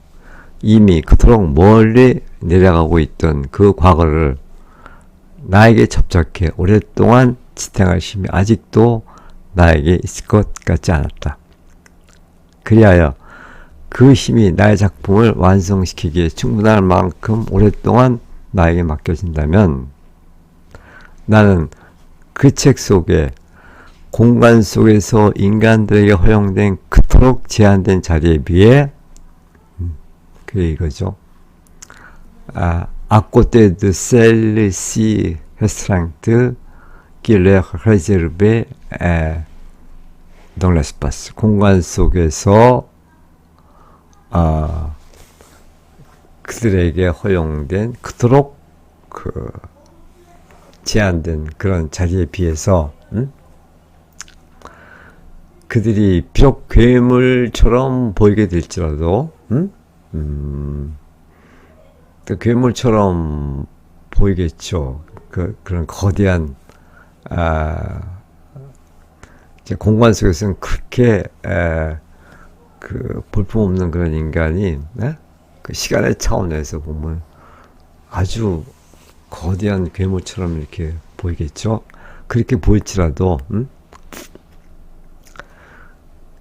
S1: 이미 그토록 멀리 내려가고 있던 그 과거를 나에게 접촉해 오랫동안 지탱할 힘이 아직도 나에게 있을 것 같지 않았다. 그리하여 그 힘이 나의 작품을 완성시키기에 충분할 만큼 오랫동안 나에게 맡겨진다면 나는 그 책 속에 공간 속에서 인간들에게 허용된 그토록 제한된 자리에 비해 그게 이거죠. À côté de celle-ci restreinte qui leur réservait dans l'espace. 공간 속에서 그들에게 허용된 그토록 그 제한된 그런 자리에 비해서 그들이 비록 괴물처럼 보이게 될지라도 또 괴물처럼 보이겠죠. 그런 거대한 이제 공간 속에서는 그렇게 그 볼품없는 그런 인간이 그 시간의 차원에서 보면 아주 거대한 괴물처럼 이렇게 보이겠죠. 그렇게 보일지라도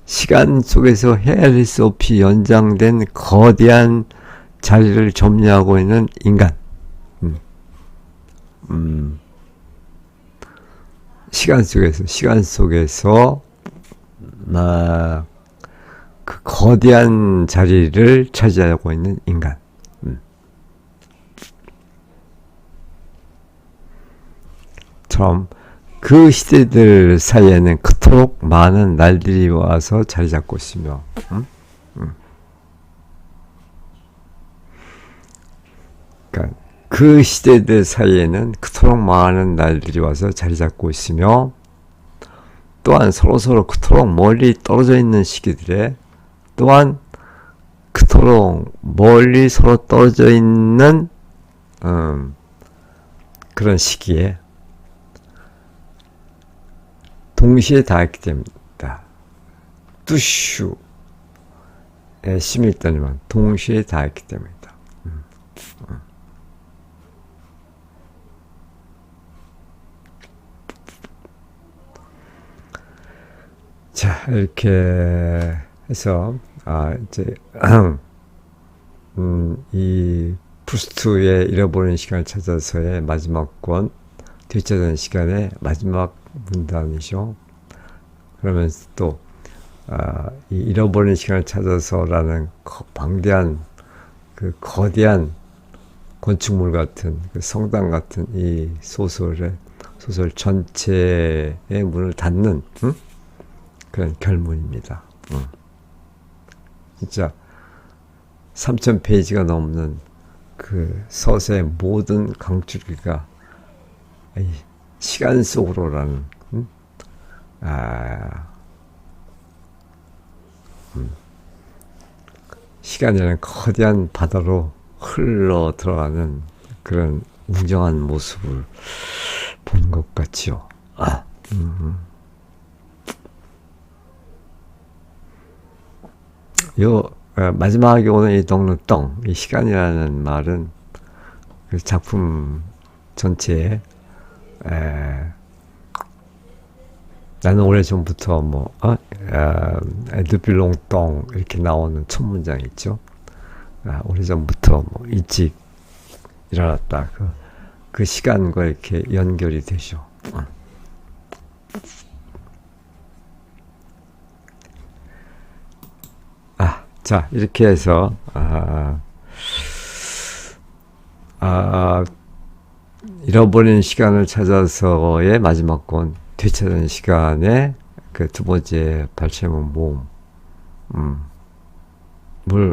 S1: 시간 속에서 헤아릴 수 없이 연장된 거대한 자리를 점유하고 있는 인간. 시간 속에서 그 거대한 자리를 차지하고 있는 인간. 처럼 그 시대들 사이에는 그토록 많은 날들이 와서 자리 잡고 있으며, 그러니까 그 시대들 사이에는 그토록 많은 날들이 와서 자리 잡고 있으며, 또한 서로 그토록 멀리 떨어져 있는 시기들에 또한 그토록 멀리 서로 떨어져 있는 그런 시기에 동시에 닿았기 때문이다. 뚜슈에 심이 있다니만 동시에 닿았기 때문이다. 자, 이렇게 해서 이제 이 프루스트의 잃어버린 시간을 찾아서의 마지막 권 되찾은 시간의 마지막 문단이죠. 그러면서 또 이 잃어버린 시간을 찾아서라는 방대한 그 거대한 건축물 같은 그 성당 같은 이 소설 전체의 문을 닫는 그런 결문입니다. 진짜 3,000페이지가 넘는 그 서사의 모든 강줄기가 시간 속으로라는 시간이라는 거대한 바다로 흘러 들어가는 그런 웅장한 모습을 본 것 같지요. 마지막에 오는 이 덩루덩, 이 시간이라는 말은 그 작품 전체에 나는 오래전부터 에드빌롱덩 이렇게 나오는 첫 문장 있죠. 오래전부터 일찍 일어났다. 그 시간과 이렇게 연결이 되죠. 자, 이렇게 해서 잃어버린 시간을 찾아서의 마지막 권 되찾은 시간의 그 두 번째 발췌문 모음을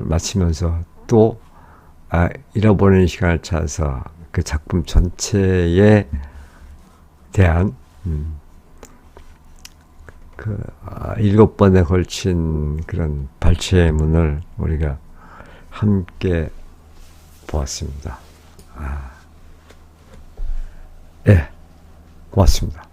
S1: 마치면서 또 잃어버린 시간을 찾아서 그 작품 전체에 대한 그 7번에 걸친 그런 발췌문을 우리가 함께 보았습니다. 예, 고맙습니다.